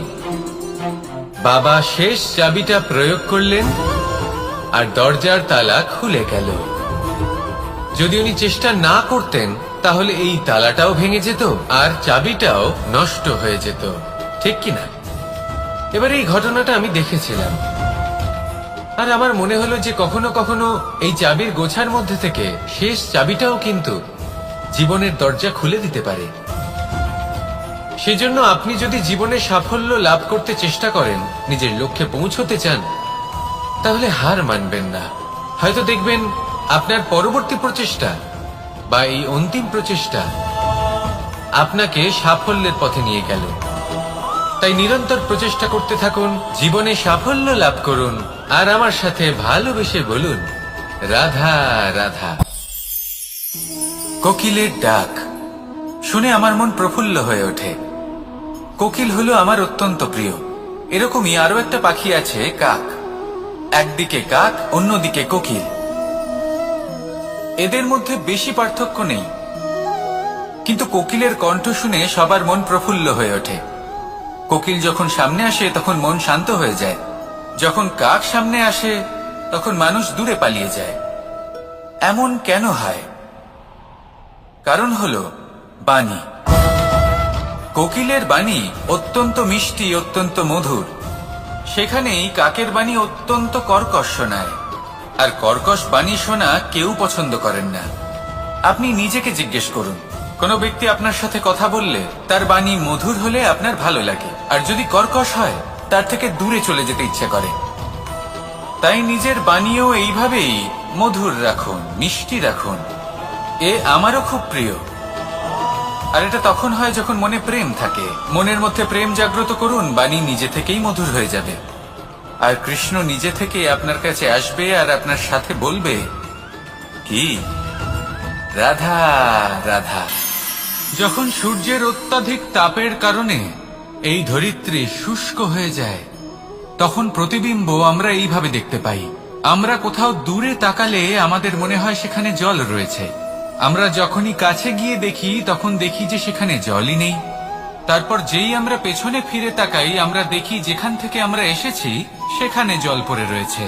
বাবা শেষ চাবিটা প্রয়োগ করলেন, আর দরজার তালা খুলে গেল। যদি উনি চেষ্টা না করতেন, তাহলে এই তালাটাও ভেঙে যেত আর চাবিটাও নষ্ট হয়ে যেত, ঠিক কিনা? এবার এই ঘটনাটা আমি দেখেছিলাম, আর আমার মনে হলো যে কখনো কখনো এই চাবির গোছার মধ্যে থেকে শেষ চাবিটাও কিন্তু জীবনের দরজা খুলে দিতে পারে। সেজন্য আপনি যদি জীবনে সাফল্য লাভ করতে চেষ্টা করেন, নিজের লক্ষ্যে পৌঁছতে চান, তাহলে হার মানবেন না। হয়তো দেখবেন আপনার পরবর্তী প্রচেষ্টা বা এই অন্তিম প্রচেষ্টা আপনাকে সাফল্যের পথে নিয়ে গেল। তাই নিরন্তর প্রচেষ্টা করতে থাকুন, জীবনে সাফল্য লাভ করুন, আর আমার সাথে ভালোবেসে বলুন, রাধা রাধা। কোকিলের ডাক শুনে আমার মন প্রফুল্ল হয়ে ওঠে। কোকিল হলো আমার অত্যন্ত প্রিয়। এরকমই আরো একটা পাখি আছে, কাক। একদিকে কাক, অন্যদিকে কোকিল। এদের মধ্যে বেশি পার্থক্য নেই, কিন্তু কোকিলের কণ্ঠ শুনে সবার মন প্রফুল্ল হয়ে ওঠে। কোকিল যখন সামনে আসে তখন মন শান্ত হয়ে যায়, যখন কাক সামনে আসে তখন মানুষ দূরে পালিয়ে যায়। এমন কেন হয়? কারণ হলো বাণী। কোকিলের বাণী অত্যন্ত মিষ্টি, অত্যন্ত মধুর। সেখানেই কাকের বাণী অত্যন্ত কর্কশ শোনায়, আর কর্কশ বাণী শোনা কেউ পছন্দ করেন না। আপনি নিজেকে জিজ্ঞেস করুন, কোনো ব্যক্তি আপনার সাথে কথা বললে তার বাণী মধুর হলে আপনার ভালো লাগে, আর যদি কর্কশ হয় তার থেকে দূরে চলে যেতে ইচ্ছে করে। তাই নিজের বাণীও এইভাবেই মধুর রাখুন, মিষ্টি রাখুন। এ আমারও খুব প্রিয়। আর এটা তখন হয় যখন মনে প্রেম থাকে। মনের মধ্যে প্রেম জাগ্রত করুন, বাণী নিজে থেকেই মধুর হয়ে যাবে। আর কৃষ্ণ নিজে থেকে আপনার কাছে আসবে আর আপনার সাথে বলবে, কি রাধা রাধা। যখন সূর্যের অত্যাধিক তাপের কারণে এই ধরিত্রী শুষ্ক হয়ে যায়, তখন প্রতিবিম্ব আমরা এইভাবে দেখতে পাই। আমরা কোথাও দূরে তাকালে আমাদের মনে হয় সেখানে জল রয়েছে। আমরা যখনই কাছে গিয়ে দেখি তখন দেখি যে সেখানে জলই নেই। তারপর যেই আমরা পেছনে ফিরে তাকাই আমরা দেখি যেখান থেকে আমরা এসেছি সেখানে জল পড়ে রয়েছে।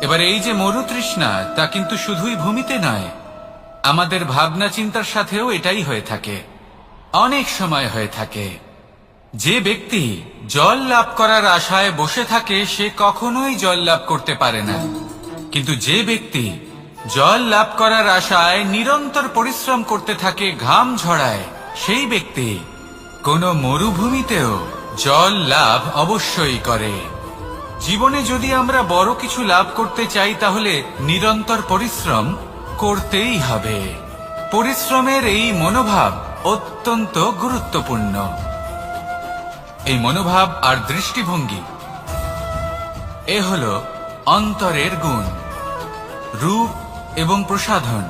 এবার এই যে মরুতৃষ্ণা, তা কিন্তু শুধুই ভূমিতে নয়, আমাদের ভাবনা চিন্তার সাথেও এটাই হয়ে থাকে, অনেক সময় হয়ে থাকে। যে ব্যক্তি জল লাভ করার আশায় বসে থাকে সে কখনোই জল লাভ করতে পারে না। কিন্তু যে ব্যক্তি জল লাভ করার আশায় নিরন্তর পরিশ্রম করতে থাকে, ঘাম ঝরায়, সেই ব্যক্তি কোনো মরুভূমিতেও জল লাভ অবশ্যই করে। জীবনে যদি আমরা বড় কিছু লাভ করতে চাই তাহলে নিরন্তর পরিশ্রম করতেই হবে। পরিশ্রমের এই মনোভাব অত্যন্ত গুরুত্বপূর্ণ। এই মনোভাব আর দৃষ্টিভঙ্গি এ হল অন্তরের গুণ। রূপ এবং প্রসাধন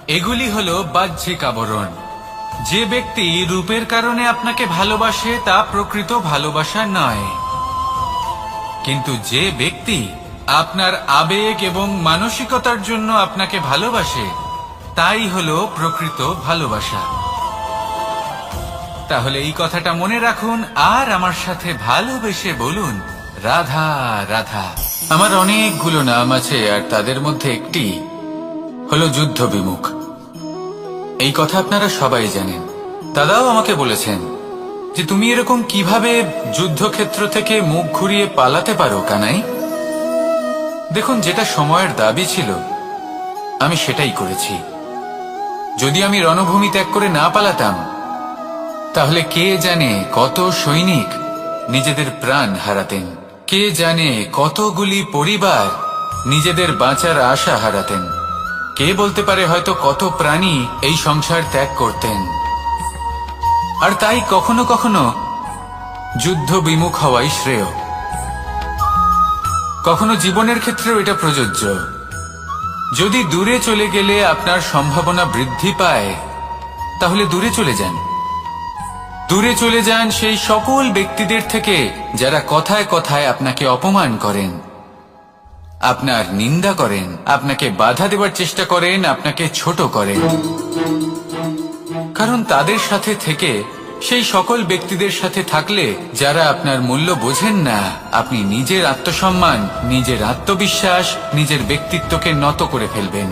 এগুলি হল বাহ্যিক আবরণ। যে ব্যক্তি রূপের কারণে আপনাকে ভালোবাসে তা প্রকৃত ভালোবাসা নয়, কিন্তু যে ব্যক্তি আপনার আবেগ এবং মানসিকতার জন্য আপনাকে ভালোবাসে তাই হল প্রকৃত ভালোবাসা। তাহলে এই কথাটা মনে রাখুন আর আমার সাথে ভালোবেসে বলুন, রাধা রাধা। আমার অনেকগুলো নাম আছে আর তাদের মধ্যে একটি হলো যুদ্ধ বিমুখ। এই কথা আপনারা সবাই জানেন। দাদাও আমাকে বলেছেন যে তুমি এরকম কিভাবে যুদ্ধক্ষেত্র থেকে মুখ ঘুরিয়ে পালাতে পারো কানাই। দেখুন, যেটা সময়ের দাবি ছিল আমি সেটাই করেছি। যদি আমি রণভূমি ত্যাগ করে না পালাতাম তাহলে কে জানে কত সৈনিক নিজেদের প্রাণ হারাতেন, কে জানে কতগুলি পরিবার নিজেদের বাঁচার আশা হারাতেন, কে বলতে পারে হয়তো কত প্রাণী এই সংসার ত্যাগ করতেন। আর তাই কখনো কখনো যুদ্ধ বিমুখ হওয়াই শ্রেয়। কখনো জীবনের ক্ষেত্রেও এটা প্রযোজ্য। যদি দূরে চলে গেলে আপনার সম্ভাবনা বৃদ্ধি পায় তাহলে দূরে চলে যান। দূরে চলে যান সেই সকল ব্যক্তিদের থেকে যারা কথায় কথায় আপনাকে অপমান করেন, আপনার নিন্দা করেন, আপনাকে বাধা দেবার চেষ্টা করেন, আপনাকে ছোট করেন। কারণ তাদের সাথে থেকে, সেই সকল ব্যক্তিদের সাথে থাকলে যারা আপনার মূল্য বোঝেন না, আপনি নিজের আত্মসম্মান, নিজের আত্মবিশ্বাস, নিজের ব্যক্তিত্বকে নত করে ফেলবেন।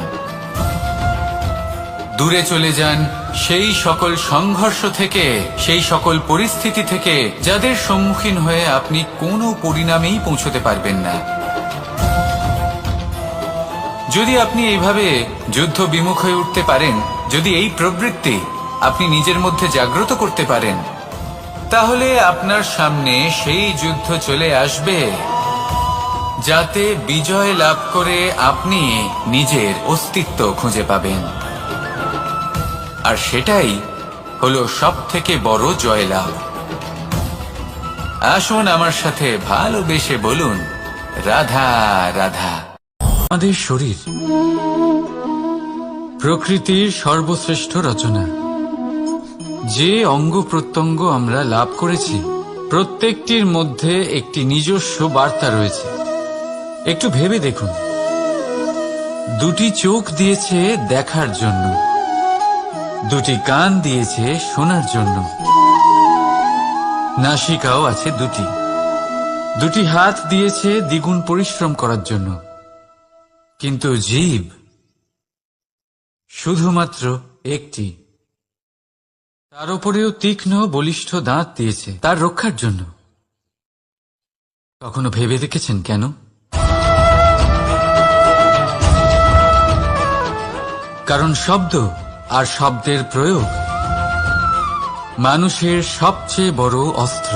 দূরে চলে যান সেই সকল সংঘর্ষ থেকে, সেই সকল পরিস্থিতি থেকে যাদের সম্মুখীন হয়ে আপনি কোনো পরিণামেই পৌঁছতে পারবেন না। যদি আপনি এইভাবে যুদ্ধ বিমুখ হয়ে উঠতে পারেন, যদি এই প্রবৃত্তি আপনি নিজের মধ্যে জাগ্রত করতে পারেন, তাহলে আপনার সামনে সেই যুদ্ধ চলে আসবে যাতে বিজয় লাভ করে আপনি নিজের অস্তিত্ব খুঁজে পাবেন। আর সেটাই হলো সবথেকে বড় জয়লাভ। আসুন আমার সাথে ভালোবেসে বলুন, রাধা রাধা। আমাদের শরীর প্রকৃতির সর্বশ্রেষ্ঠ রচনা। যে অঙ্গ প্রত্যঙ্গ আমরা লাভ করেছি প্রত্যেকটির মধ্যে একটি নিজস্ব বার্তা রয়েছে। একটু ভেবে দেখুন, দুটি চোখ দিয়েছে দেখার জন্য, দুটি কান দিয়েছে শোনার জন্য, নাসিকাও আছে দুটি, দুটি হাত দিয়েছে দ্বিগুণ পরিশ্রম করার জন্য, কিন্তু জিভ শুধুমাত্র একটি। তার উপরেও তীক্ষ্ণ বলিষ্ঠ দাঁত দিয়েছে তার রক্ষার জন্য। কখনো ভেবে দেখেছেন কেন? কারণ শব্দ আর শব্দের প্রয়োগ মানুষের সবচেয়ে বড় অস্ত্র,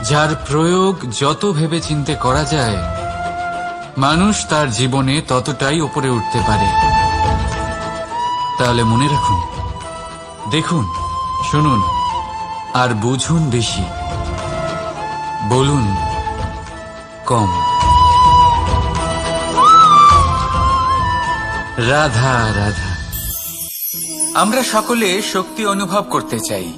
যার প্রয়োগ যত ভেবে চিন্তে করা যায় মানুষ তার জীবনে ততটাই উপরে উঠতে পারে। তাহলে মনে রাখুন, দেখুন, শুনুন আর বুঝুন বেশি, বলুন কম। রাধা রাধা। আমরা সকলে শক্তি অনুভব করতে চাই।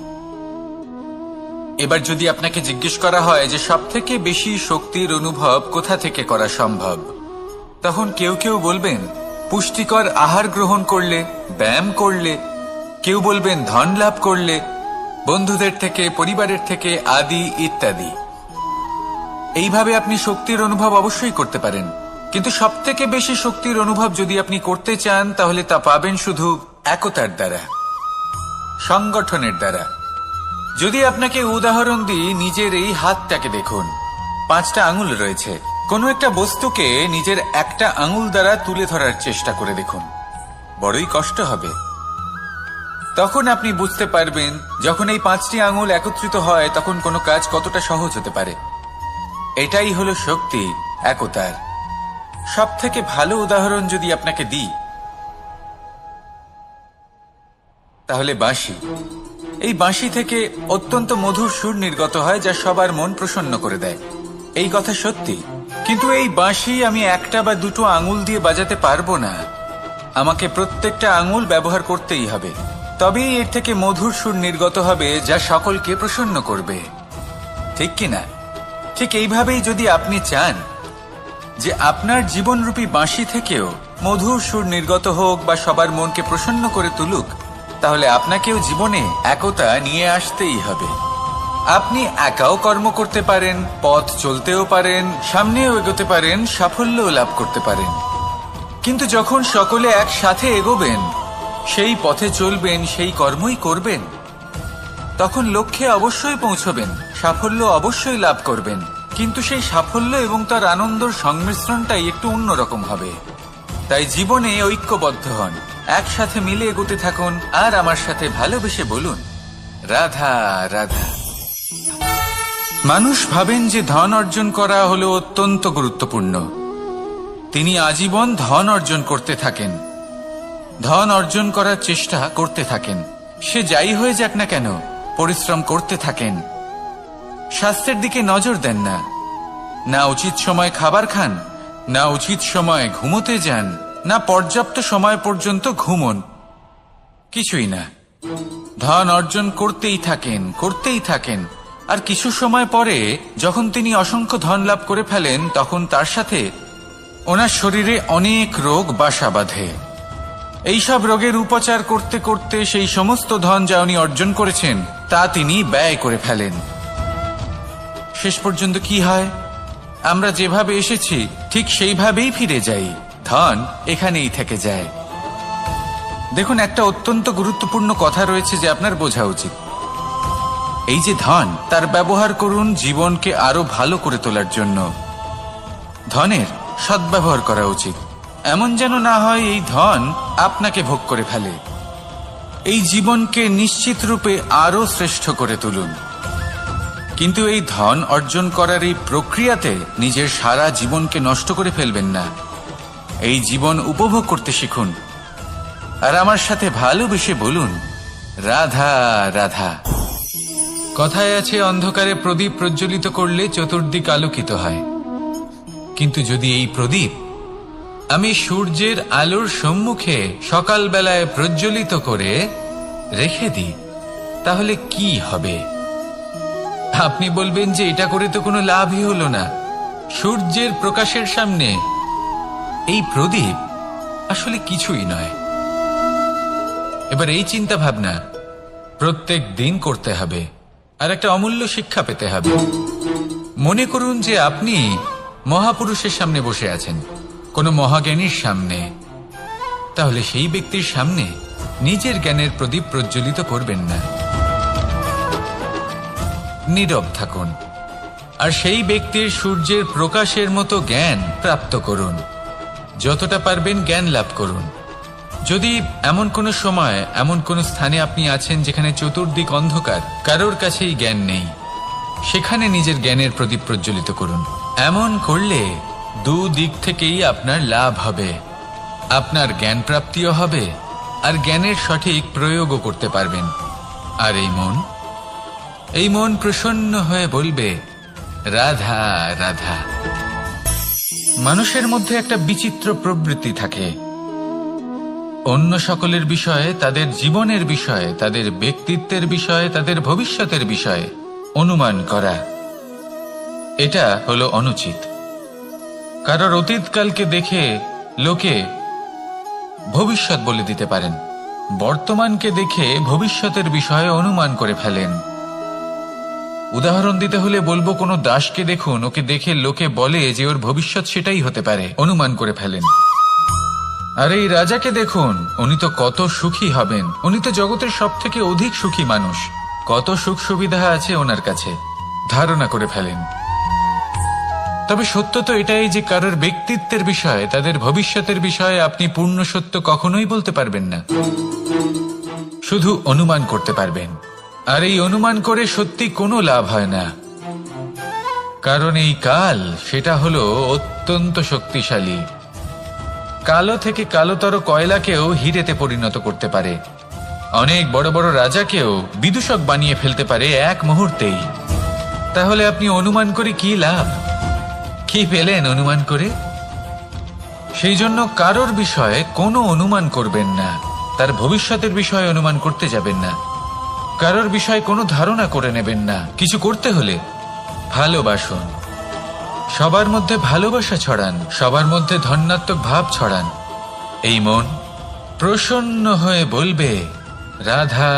এবার যদি আপনাকে জিজ্ঞেস করা হয় যে সবথেকে বেশি শক্তির অনুভব কোথা থেকে করা সম্ভব, তখন কেউ কেউ বলবেন পুষ্টিকর আহার গ্রহণ করলে, ব্যায়াম করলে, কেউ বলবেন ধন লাভ করলে, বন্ধুদের থেকে, পরিবারের থেকে, আদি ইত্যাদি। এইভাবে আপনি শক্তির অনুভব অবশ্যই করতে পারেন, কিন্তু সবথেকে বেশি শক্তির অনুভব যদি আপনি করতে চান তাহলে তা পাবেন শুধু একতার দ্বারা, সংগঠনের দ্বারা। যদি আপনাকে উদাহরণ দিই, নিজের এই হাতটাকে দেখুন, 5টা আঙুল রয়েছে। কোনো একটা বস্তুকে নিজের একটা আঙুল দ্বারা তুলে ধরার চেষ্টা করে দেখুন, বড়ই কষ্ট হবে। তখন আপনি বুঝতে পারবেন যখন এই 5টি আঙুল একত্রিত হয় তখন কোনো কাজ কতটা সহজ হতে পারে। এটাই হলো শক্তি, একতার। সবথেকে ভালো উদাহরণ যদি আপনাকে দিই তাহলে বাঁশি। এই বাঁশি থেকে অত্যন্ত মধুর সুর নির্গত হয় যা সবার মন প্রসন্ন করে দেয়। এই কথা সত্যি, কিন্তু এই বাঁশি আমি একটা বা দুটো আঙুল দিয়ে বাজাতে পারবো না। আমাকে প্রত্যেকটা আঙুল ব্যবহার করতেই হবে, তবেই এর থেকে মধুর সুর নির্গত হবে যা সকলকে প্রসন্ন করবে, ঠিক কিনা? ঠিক এইভাবেই যদি আপনি চান যে আপনার জীবনরূপী বাঁশি থেকেও মধুর সুর নির্গত হোক বা সবার মনকে প্রসন্ন করে তুলুক, তাহলে আপনাকেও জীবনে একতা নিয়ে আসতেই হবে। আপনি একাও কর্ম করতে পারেন, পথ চলতেও পারেন, সামনেও এগোতে পারেন, সাফল্যও লাভ করতে পারেন। কিন্তু যখন সকলে একসাথে এগোবেন, সেই পথে চলবেন, সেই কর্মই করবেন, তখন লক্ষ্যে অবশ্যই পৌঁছবেন, সাফল্য অবশ্যই লাভ করবেন। কিন্তু সেই সাফল্য এবং তার আনন্দর সংমিশ্রণটাই একটু অন্যরকম হবে। তাই জীবনে ঐক্যবদ্ধ হন, একসাথে মিলে এগোতে থাকুন, আর আমার সাথে ভালোবেসে বলুন রাধা রাধা। মানুষ ভাবেন যে ধন অর্জন করা হলো অত্যন্ত গুরুত্বপূর্ণ। তিনি আজীবন ধন অর্জন করতে থাকেন, ধন অর্জন করার চেষ্টা করতে থাকেন। সে যাই হয়ে যাক না কেন, পরিশ্রম করতে থাকেন। স্বাস্থ্যের দিকে নজর দেন না, না উচিত সময় খাবার খান, না উচিত সময় ঘুমোতে যান, না পর্যাপ্ত সময় পর্যন্ত ঘুমন, কিছুই না। ধন অর্জন করতেই থাকেন, করতেই থাকেন। আর কিছু সময় পরে যখন তিনি অসংখ্য ধন লাভ করে ফেলেন, তখন তার সাথে ওনার শরীরে অনেক রোগ বাসা বাঁধে। এইসব রোগের উপচার করতে করতে সেই সমস্ত ধন যা উনি অর্জন করেছেন তা তিনি ব্যয় করে ফেলেন। শেষ পর্যন্ত কি হয়? আমরা যেভাবে এসেছি ঠিক সেইভাবেই ফিরে যাই, ধন এখানেই থেকে যায়। দেখুন, একটা অত্যন্ত গুরুত্বপূর্ণ কথা রয়েছে যে আপনার বোঝা উচিত। এই যে ধন, তার ব্যবহার করুন জীবনকে আরো ভালো করে তোলার জন্য। ধনের সদ্ব্যবহার করা উচিত, এমন যেন না হয় এই ধন আপনাকে ভোগ করে ফেলে। এই জীবনকে নিশ্চিত রূপে আরো শ্রেষ্ঠ করে তুলুন। কিন্তু এই ধন অর্জন করার এই প্রক্রিয়াতে নিজের সারা জীবনকে নষ্ট করে ফেলবেন না। এই জীবন উপভোগ করতে শিখুন, আর আমার সাথে ভালোবেসে বলুন রাধা রাধা। কথায় আছে, অন্ধকারে প্রদীপ প্রজ্বলিত করলে চতুর্দিক আলোকিত হয়। কিন্তু যদি এই প্রদীপ আমি সূর্যের আলোর সম্মুখে সকালবেলায় প্রজ্বলিত করে রেখে দিই, তাহলে কি হবে? আপনি বলবেন যে এটা করে তো কোনো লাভই হলো না। সূর্যের প্রকাশের সামনে এই প্রদীপ আসলে কিছুই নয়। এবার এই চিন্তা ভাবনা প্রত্যেক দিন করতে হবে, আর একটা অমূল্য শিক্ষা পেতে হবে। মনে করুন যে আপনি মহাপুরুষের সামনে বসে আছেন, কোনো মহাজ্ঞানীর সামনে। তাহলে সেই ব্যক্তির সামনে নিজের জ্ঞানের প্রদীপ প্রজ্বলিত করবেন না, নীরব থাকুন। আর সেই ব্যক্তির সূর্যের প্রকাশের মতো জ্ঞান প্রাপ্ত করুন। যতটা পারবেন জ্ঞান লাভ করুন। যদি এমন কোনো সময় এমন কোনো স্থানে আপনি আছেন যেখানে চতুর্দিক অন্ধকার, কারোর কাছেই জ্ঞান নেই, সেখানে নিজের জ্ঞানের প্রদীপ প্রজ্বলিত করুন। এমন করলে দুদিক থেকেই আপনার লাভ হবে। আপনার জ্ঞান প্রাপ্তিও হবে আর জ্ঞানের সঠিক প্রয়োগও করতে পারবেন। আর এই মন প্রসন্ন হয়ে বলবে, রাধা রাধা। মানুষের মধ্যে একটা বিচিত্র প্রবৃত্তি থাকে, অন্য সকলের বিষয়ে, তাদের জীবনের বিষয়ে, তাদের ব্যক্তিত্বের বিষয়ে, তাদের ভবিষ্যতের বিষয়ে অনুমান করা। এটা হলো অনুচিত। কারোর অতীতকালকে দেখে লোকে ভবিষ্যৎ বলে দিতে পারেন, বর্তমানকে দেখে ভবিষ্যতের বিষয়ে অনুমান করে ফেলেন। উদাহরণ দিতে হলে বলবো, কোনো দাসকে দেখুন, ওকে দেখে লোকে বলে যে ওর ভবিষ্যৎ সেটাই হতে পারে, অনুমান করে ফেলেন। আর এই রাজাকে দেখুন, উনি তো কত সুখী হবেন, উনি তো জগতের সব থেকে অধিক সুখী মানুষ, কত সুখ সুবিধা আছে ওনার কাছে, ধারণা করে ফেলেন। তবে সত্য তো এটাই যে কারোর ব্যক্তিত্বের বিষয়ে, তাদের ভবিষ্যতের বিষয়ে আপনি পূর্ণ সত্য কখনোই বলতে পারবেন না, শুধু অনুমান করতে পারবেন। আর এই অনুমান করে সত্যি কোনো লাভ হয় না, কারণ এই কাল সেটা হলো অত্যন্ত শক্তিশালী। কালো থেকে কালোতর কয়লাকেও হীরেতে পরিণত করতে পারে, অনেক বড় বড় রাজাকেও বিদূষক বানিয়ে ফেলতে পারে এক মুহূর্তেই। তাহলে আপনি অনুমান করে কি লাভ? কি পেলেন অনুমান করে? সেই জন্য কারোর বিষয়ে কোনো অনুমান করবেন না, তার ভবিষ্যতের বিষয়ে অনুমান করতে যাবেন না, কারোর বিষয়ে কোনো ধারণা করে নেবেন না। কিছু করতে হলে ভালোবাসুন, সবার মধ্যে ভালোবাসা ছড়ান, সবার মধ্যে ধন্যাত্মক ভাব ছড়ান। এই মন প্রসন্ন হয়ে বলবে, রাধা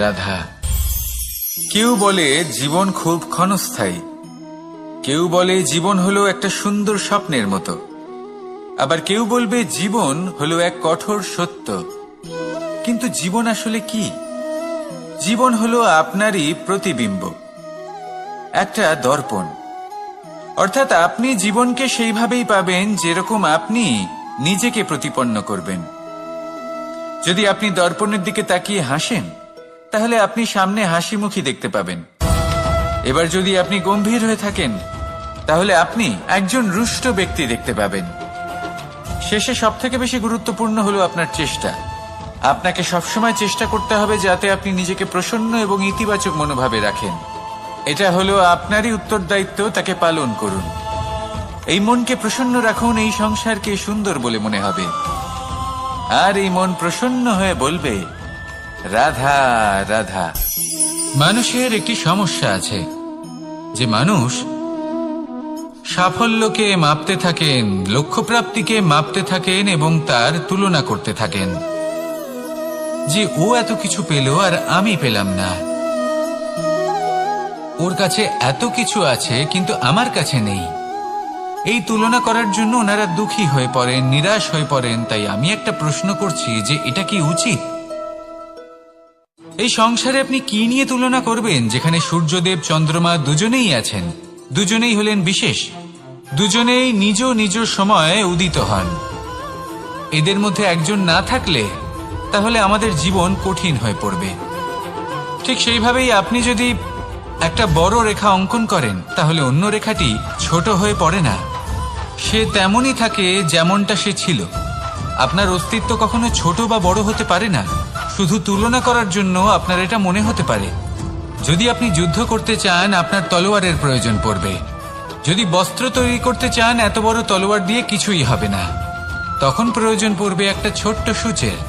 রাধা। কেউ বলে জীবন খুব ক্ষণস্থায়ী, কেউ বলে জীবন হলো একটা সুন্দর স্বপ্নের মতো, আবার কেউ বলবে জীবন হলো এক কঠোর সত্য। কিন্তু জীবন আসলে কি? জীবন হলো আপনারই প্রতিবিম্ব, একটা দর্পণ। অর্থাৎ আপনি জীবনকে সেইভাবেই পাবেন যেরকম আপনি নিজেকে প্রতিপন্ন করবেন। যদি আপনি দর্পণের দিকে তাকিয়ে হাসেন, তাহলে আপনি সামনে হাসি মুখী দেখতে পাবেন। এবার যদি আপনি গম্ভীর হয়ে থাকেন, তাহলে আপনি একজন রুষ্ট ব্যক্তি দেখতে পাবেন। শেষে সবথেকে বেশি গুরুত্বপূর্ণ হলো আপনার চেষ্টা। আপনাকে সবসময় চেষ্টা করতে হবে যাতে আপনি নিজেকে প্রসন্ন এবং ইতিবাচক মনোভাবে রাখেন। এটা হলো আপনারই উত্তরদায়িত্ব, তাকে পালন করুন। এই মনকে প্রসন্ন রাখুন, এই সংসারকে সুন্দর বলে মনে হবে। আর এই মন প্রসন্ন হয়ে বলবে, রাধা রাধা। মানুষের একটি সমস্যা আছে যে মানুষ সাফল্যকে মাপতে থাকেন, লক্ষ্যপ্রাপ্তিকে মাপতে থাকেন এবং তার তুলনা করতে থাকেন যে ও এত কিছু পেল আর আমি পেলাম না, ওর কাছে এত কিছু আছে কিন্তু আমার কাছে নেই। এই তুলনা করার জন্য ওনারা দুঃখী হয়ে পড়েন, নিরাশ হয়ে পড়েন। তাই আমি একটা প্রশ্ন করছি যে এটা কি উচিত? এই সংসারে আপনি কি নিয়ে তুলনা করবেন, যেখানে সূর্যদেব চন্দ্রমা দুজনেই আছেন, দুজনেই হলেন বিশেষ, দুজনেই নিজ নিজ সময়ে উদিত হন। এদের মধ্যে একজন না থাকলে তাহলে আমাদের জীবন কঠিন হয়ে পড়বে। ঠিক সেইভাবেই আপনি যদি একটা বড় রেখা অঙ্কন করেন, তাহলে অন্য রেখাটি ছোট হয়ে পড়ে না, সে তেমনই থাকে যেমনটা সে ছিল। আপনার অস্তিত্ব কখনো ছোট বা বড় হতে পারে না, শুধু তুলনা করার জন্য আপনার এটা মনে হতে পারে। যদি আপনি যুদ্ধ করতে চান, আপনার তলোয়ারের প্রয়োজন পড়বে। যদি বস্ত্র তৈরি করতে চান, এত বড় তলোয়ার দিয়ে কিছুই হবে না, তখন প্রয়োজন পড়বে একটা ছোট্ট সূচের।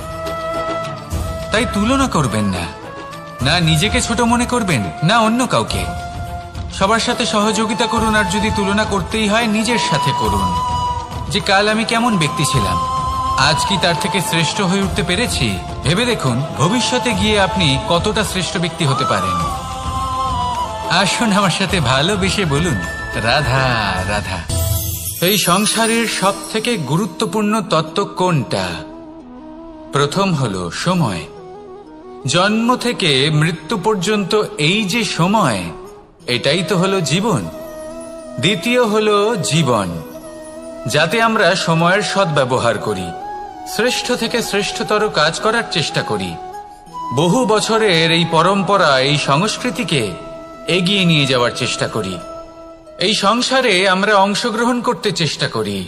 তাই তুলনা করবেন না, না নিজেকে ছোট মনে করবেন, না অন্য কাউকে। সবার সাথে সহযোগিতা করুন, আর যদি তুলনা করতেই হয় নিজের সাথে করুন, যে কাল আমি কেমন ব্যক্তি ছিলাম, আজ কি তার থেকে শ্রেষ্ঠ হয়ে উঠতে পেরেছি। ভেবে দেখুন ভবিষ্যতে গিয়ে আপনি কতটা শ্রেষ্ঠ ব্যক্তি হতে পারেন। আসুন আমার সাথে ভালোবেসে বলুন, রাধা রাধা। এই সংসারের সব থেকে গুরুত্বপূর্ণ তত্ত্ব কোনটা? প্রথম হলো সময়। জন্ম থেকে মৃত্যু পর্যন্ত এই যে সময়, এটাই তো হলো জীবন। দ্বিতীয় হলো জীবন, যাতে আমরা সময়ের সদ্ব্যবহার করি, শ্রেষ্ঠ থেকে শ্রেষ্ঠতর কাজ করার চেষ্টা করি। বহু বছরের এই পরম্পরা, এই সংস্কৃতিকে এগিয়ে নিয়ে যাওয়ার চেষ্টা করি। এই সংসারে আমরা অংশগ্রহণ করতে চেষ্টা করি।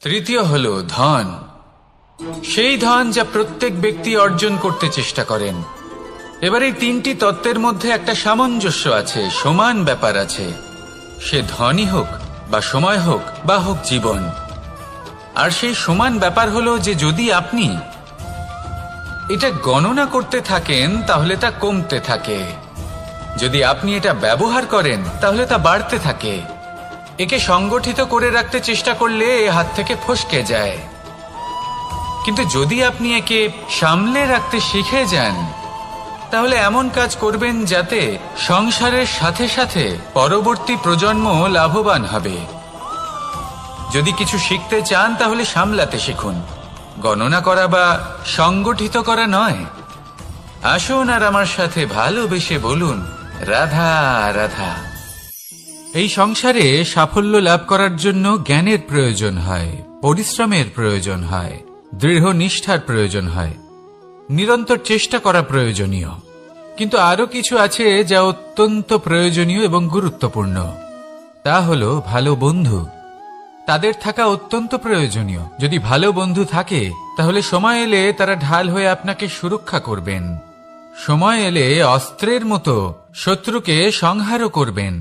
তৃতীয় হলো ধন, সেই ধন যা প্রত্যেক ব্যক্তি অর্জন করতে চেষ্টা করেন। এবার এই তিনটি তত্ত্বের মধ্যে একটা সামঞ্জস্য আছে, সমান ব্যাপার আছে। সে ধনই হোক বা সময় হোক বা হোক জীবন। আর সেই সমান ব্যাপার হলো যে যদি আপনি এটা গণনা করতে থাকেন তাহলে তা কমতে থাকে, যদি আপনি এটা ব্যবহার করেন তাহলে তা বাড়তে থাকে। একে সংগঠিত করে রাখতে চেষ্টা করলে এ হাত থেকে ফসকে যায়, কিন্তু যদি আপনি একে সামলে রাখতে শিখে যান তাহলে এমন কাজ করবেন যাতে সংসারের সাথে সাথে পরবর্তী প্রজন্ম লাভবান হবে। যদি কিছু শিখতে চান তাহলে সামলাতে শিখুন, গণনা করা বা সংগঠিত করা নয়। আসুন আর আমার সাথে ভালোবেসে বলুন, রাধা রাধা। এই সংসারে সাফল্য লাভ করার জন্য জ্ঞানের প্রয়োজন হয়, পরিশ্রমের প্রয়োজন হয়, দৃঢ় নিষ্ঠার প্রয়োজন হয়, নিরন্তর চেষ্টা করা প্রয়োজনীয়। কিন্তু আরো কিছু আছে যা অত্যন্ত প্রয়োজনীয় এবং গুরুত্বপূর্ণ। তা হলো ভালো বন্ধু। তাদের থাকা অত্যন্ত প্রয়োজনীয়। যদি ভালো বন্ধু থাকে তাহলে সময় এলে তারা ঢাল হয়ে আপনাকে সুরক্ষা করবেন। সময় এলে অস্ত্রের মতো শত্রুকে সংহারও করবেন।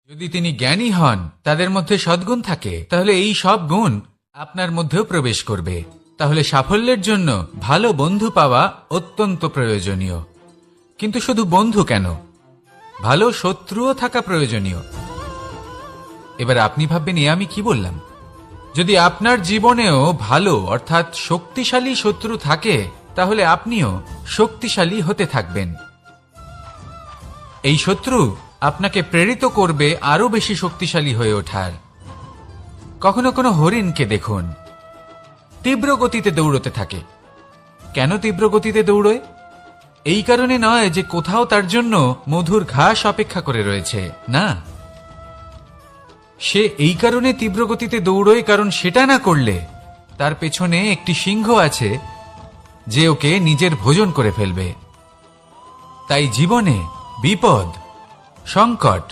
যদি তিনি জ্ঞানী হন, তাদের মধ্যে সদ্গুণ থাকে, তাহলে এই সব গুণ আপনার মধ্যেও প্রবেশ করবে। তাহলে সাফল্যের জন্য ভালো বন্ধু পাওয়া অত্যন্ত প্রয়োজনীয়। কিন্তু শুধু বন্ধু কেন, ভালো শত্রুও থাকা প্রয়োজনীয়। এবার আপনি ভাববেন, এ আমি কি বললাম? যদি আপনার জীবনেও ভালো অর্থাৎ শক্তিশালী শত্রু থাকে তাহলে আপনিও শক্তিশালী হতে থাকবেন। এই শত্রু আপনাকে প্রেরিত করবে আরো বেশি শক্তিশালী হয়ে ওঠার। কখনো কোনো হরিণকে দেখুন, তীব্র গতিতে দৌড়তে থাকে। কেন তীব্র গতিতে দৌড়য়? এই কারণে নয় যে কোথাও তার জন্য মধুর ঘাস অপেক্ষা করে রয়েছে, না। সে এই কারণে তীব্র গতিতে দৌড়য় কারণ সেটা না করলে তার পেছনে একটি সিংহ আছে যে ওকে নিজের ভোজন করে ফেলবে। তাই জীবনে বিপদ, সংকট,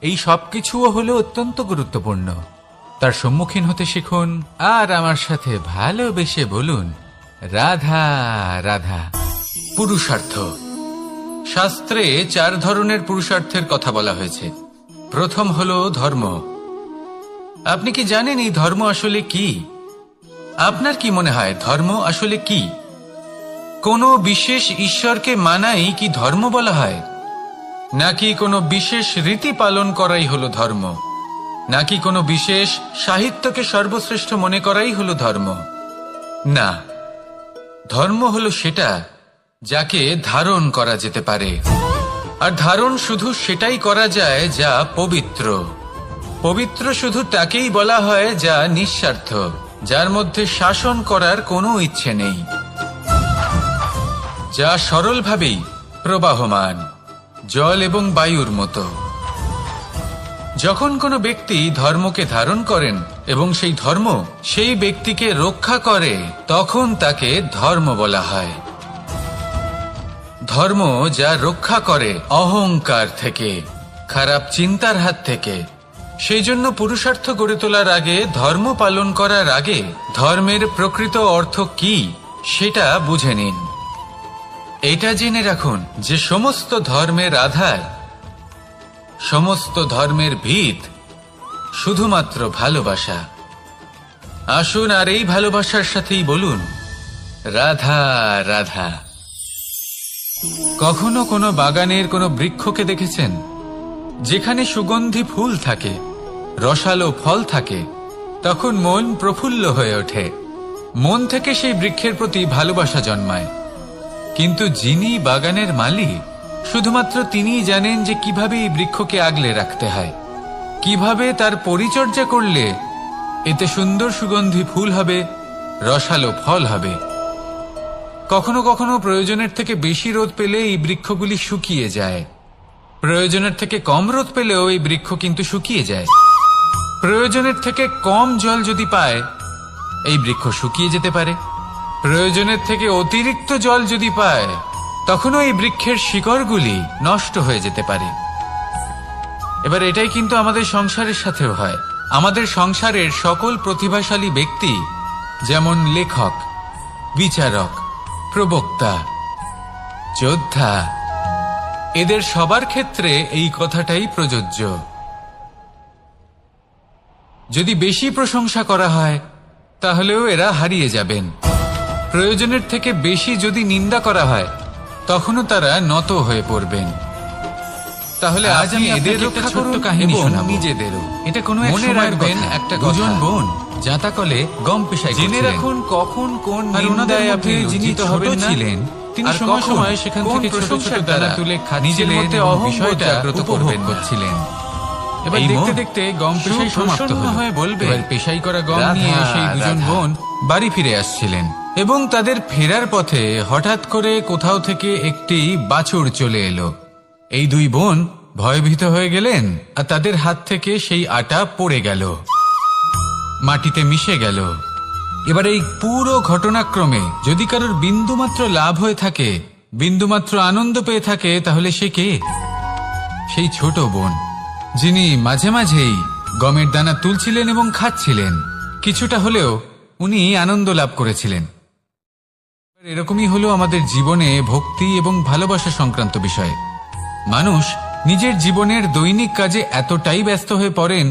এই সবকিছুও হলো অত্যন্ত গুরুত্বপূর্ণ। তার সম্মুখীন হতে শিখুন আর আমার সাথে ভালোবেসে বলুন, রাধা রাধা। পুরুষার্থ। শাস্ত্রে 4 ধরনের পুরুষার্থের কথা বলা হয়েছে। প্রথম হলো ধর্ম। আপনি কি জানেন এই ধর্ম আসলে কি? আপনার কি মনে হয় ধর্ম আসলে কি? কোনো বিশেষ ঈশ্বরকে মানাই কি ধর্ম বলা হয়? নাকি কোনো বিশেষ রীতি পালন করাই হলো ধর্ম? নাকি কোনো বিশেষ সাহিত্যকে সর্বশ্রেষ্ঠ মনে করাই হলো ধর্ম? না, ধর্ম হলো সেটা যাকে ধারণ করা যেতে পারে। আর ধারণ শুধু সেটাই করা যায় যা পবিত্র। পবিত্র শুধু তাকেই বলা হয় যা নিঃস্বার্থ, যার মধ্যে শাসন করার কোনো ইচ্ছে নেই, যা সরলভাবেই প্রবাহমান, জল এবং বায়ুর মতো। যখন কোনো ব্যক্তি ধর্মকে ধারণ করেন এবং সেই ধর্ম সেই ব্যক্তিকে রক্ষা করে, তখন তাকে ধর্ম বলা হয়। ধর্ম যা রক্ষা করে অহংকার থেকে, খারাপ চিন্তার হাত থেকে। সেই জন্য পুরুষার্থ গড়ে তোলার আগে, ধর্ম পালন করার আগে ধর্মের প্রকৃত অর্থ কি সেটা বুঝে নিন। এটা জেনে রাখুন যে সমস্ত ধর্মের আধার, সমস্ত ধর্মের ভিত শুধুমাত্র ভালোবাসা। আসুন আর এই ভালোবাসার সাথেই বলুন, রাধা রাধা। কখনো কোনো বাগানের কোনো বৃক্ষকে দেখেছেন যেখানে সুগন্ধি ফুল থাকে, রসালো ফল থাকে? তখন মন প্রফুল্ল হয়ে ওঠে, মন থেকে সেই বৃক্ষের প্রতি ভালোবাসা জন্মায়। কিন্তু যিনি বাগানের মালিক শুধুমাত্র তিনিই জানেন যে কিভাবে এই বৃক্ষকে আগলে রাখতে হয়, কিভাবে তার পরিচর্যা করলে এতে সুন্দর সুগন্ধি ফুল হবে, রসালো ফল হবে। কখনো কখনো প্রয়োজনের থেকে বেশি রোদ পেলে এই বৃক্ষগুলি শুকিয়ে যায়, প্রয়োজনের থেকে কম রোদ পেলেও এই বৃক্ষ কিন্তু শুকিয়ে যায়। প্রয়োজনের থেকে কম জল যদি পায় এই বৃক্ষ শুকিয়ে যেতে পারে, প্রয়োজনের থেকে অতিরিক্ত জল যদি পায় তখনও এই বৃক্ষের শিকড়গুলি নষ্ট হয়ে যেতে পারে। এবার এটাই কিন্তু আমাদের সংসারের সাথেও হয়। আমাদের সংসারের সকল প্রতিভাশালী ব্যক্তি, যেমন লেখক, বিচারক, প্রবক্তা, যোদ্ধা, এদের সবার ক্ষেত্রে এই কথাটাই প্রযোজ্য। যদি বেশি প্রশংসা করা হয় তাহলেও এরা হারিয়ে যাবেন। প্রয়োজনের থেকে বেশি যদি নিন্দা করা হয় তখনও তারা নত হয়ে পড়বেন। তাহলে আজ আমি এদের রক্ষা ছোট্ট কাহিনী শোনাবো, নিজেদেরও। এটা কোনো মনে রাখবেন একটা দুজন বোন জাঁতাকলে গম পেশাই জেনে রাখুন কখন কোন নিন্দায় আপনি লজ্জিত হবেন ছিলেন। তিনি সময় সময় সেখান থেকে ছোট ছোট দানা তুলে নিজের মধ্যে বিষয়টা উপভোগ করছিলেন। এবার দেখতে দেখতে গম পেশাই সমাপ্ত হয়ে বলবে, এবার পেশাই করা গম নিয়ে সেই দুজন বোন বাড়ি ফিরে আসছিলেন এবং তাদের ফেরার পথে হঠাৎ করে কোথাও থেকে একটি বাছুর চলে এলো। এই দুই বোন ভয়ভীত হয়ে গেলেন আর তাদের হাত থেকে সেই আটা পড়ে গেল, মাটিতে মিশে গেল। এবার এই পুরো ঘটনাক্রমে যদি কারোর বিন্দুমাত্র লাভ হয়ে থাকে, বিন্দুমাত্র আনন্দ পেয়ে থাকে, তাহলে সে কে? সেই ছোট বোন, যিনি মাঝে মাঝেই গমের দানা তুলছিলেন এবং খাচ্ছিলেন। কিছুটা হলেও উনি আনন্দ লাভ করেছিলেন। এরকমই হলো আমাদের জীবনে ভক্তি এবং ভালোবাসা সংক্রান্ত বিষয়। মানুষ নিজের জীবনের দৈনিক কাজে এতটাই ব্যস্ত হয়ে পড়েন,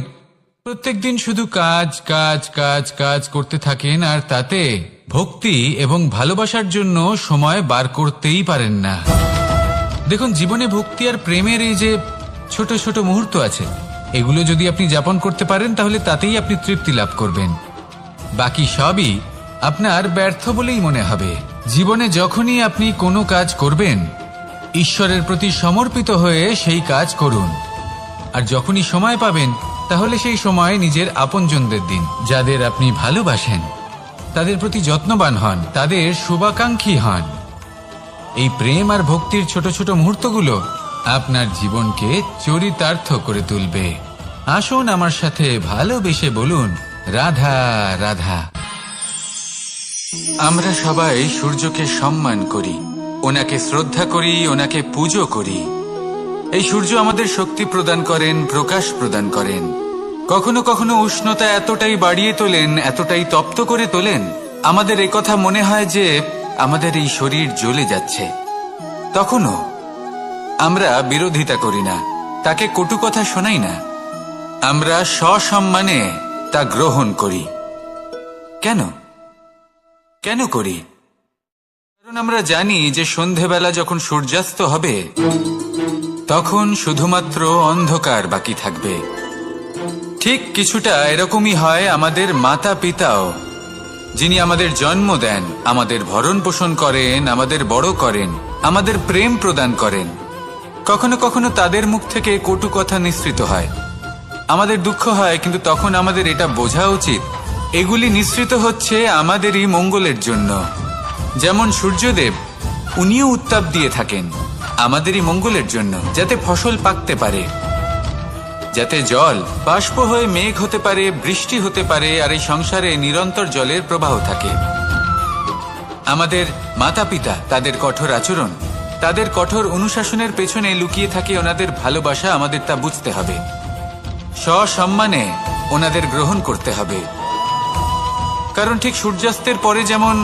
প্রত্যেকদিন শুধু কাজ কাজ কাজ কাজ করতে থাকেন আর তাতে ভক্তি এবং ভালোবাসার জন্য সময় বার করতেই পারেন না। দেখুন, জীবনে ভক্তি আর প্রেমের এই যে ছোট ছোট মুহূর্ত আছে, এগুলো যদি আপনি যাপন করতে পারেন তাহলে তাতেই আপনি তৃপ্তি লাভ করবেন। বাকি সবই আপনার ব্যর্থ বলেই মনে হবে। জীবনে যখনই আপনি কোনো কাজ করবেন, ঈশ্বরের প্রতি সমর্পিত হয়ে সেই কাজ করুন। আর যখনই সময় পাবেন তাহলে সেই সময় নিজের আপনজনদের দিন, যাদের আপনি ভালোবাসেন, তাদের প্রতি যত্নবান হন, তাদের শুভাকাঙ্ক্ষী হন। এই প্রেম আর ভক্তির ছোট ছোট মুহূর্তগুলো আপনার জীবনকে চরিতার্থ করে তুলবে। আসুন আমার সাথে ভালোবেসে বলুন, রাধা রাধা। আমরা সবাই সূর্যকে সম্মান করি, ওনাকে শ্রদ্ধা করি, ওনাকে পুজো করি। এই সূর্য আমাদের শক্তি প্রদান করেন, প্রকাশ প্রদান করেন। কখনো কখনো উষ্ণতা এতটাই বাড়িয়ে তোলেন, এতটাই তপ্ত করে তোলেন, আমাদের একথা মনে হয় যে আমাদের এই শরীর জ্বলে যাচ্ছে। তখনও আমরা বিরোধিতা করি না, তাকে কটু কথা শোনাই না, আমরা সসম্মানে তা গ্রহণ করি। কেন কেন করি? কারণ আমরা জানি যে সন্ধেবেলা যখন সূর্যাস্ত হবে তখন শুধুমাত্র অন্ধকার বাকি থাকবে। ঠিক কিছুটা এরকমই হয় আমাদের মাতা পিতাও, যিনি আমাদের জন্ম দেন, আমাদের ভরণ পোষণ করেন, আমাদের বড় করেন, আমাদের প্রেম প্রদান করেন। কখনো কখনো তাদের মুখ থেকে কটু কথা নিঃসৃত হয়, আমাদের দুঃখ হয়, কিন্তু তখন আমাদের এটা বোঝা উচিত এগুলি নিঃসৃত হচ্ছে আমাদেরই মঙ্গলের জন্য। যেমন সূর্যদেব, উনিও উত্তাপ দিয়ে থাকেন আমাদেরই মঙ্গলের জন্য, যাতে ফসল পাকতে পারে, যাতে জল বাষ্প হয়ে মেঘ হতে পারে, বৃষ্টি হতে পারে, আর এই সংসারে নিরন্তর জলের প্রবাহ থাকে। আমাদের মাতা পিতা, তাদের কঠোর আচরণ, তাদের কঠোর অনুশাসনের পেছনে লুকিয়ে থাকে ওনাদের ভালোবাসা। আমাদের তা বুঝতে হবে, সসম্মানে ওনাদের গ্রহণ করতে হবে। কারণ ঠিক সূর্যাস্তের পরে যেমন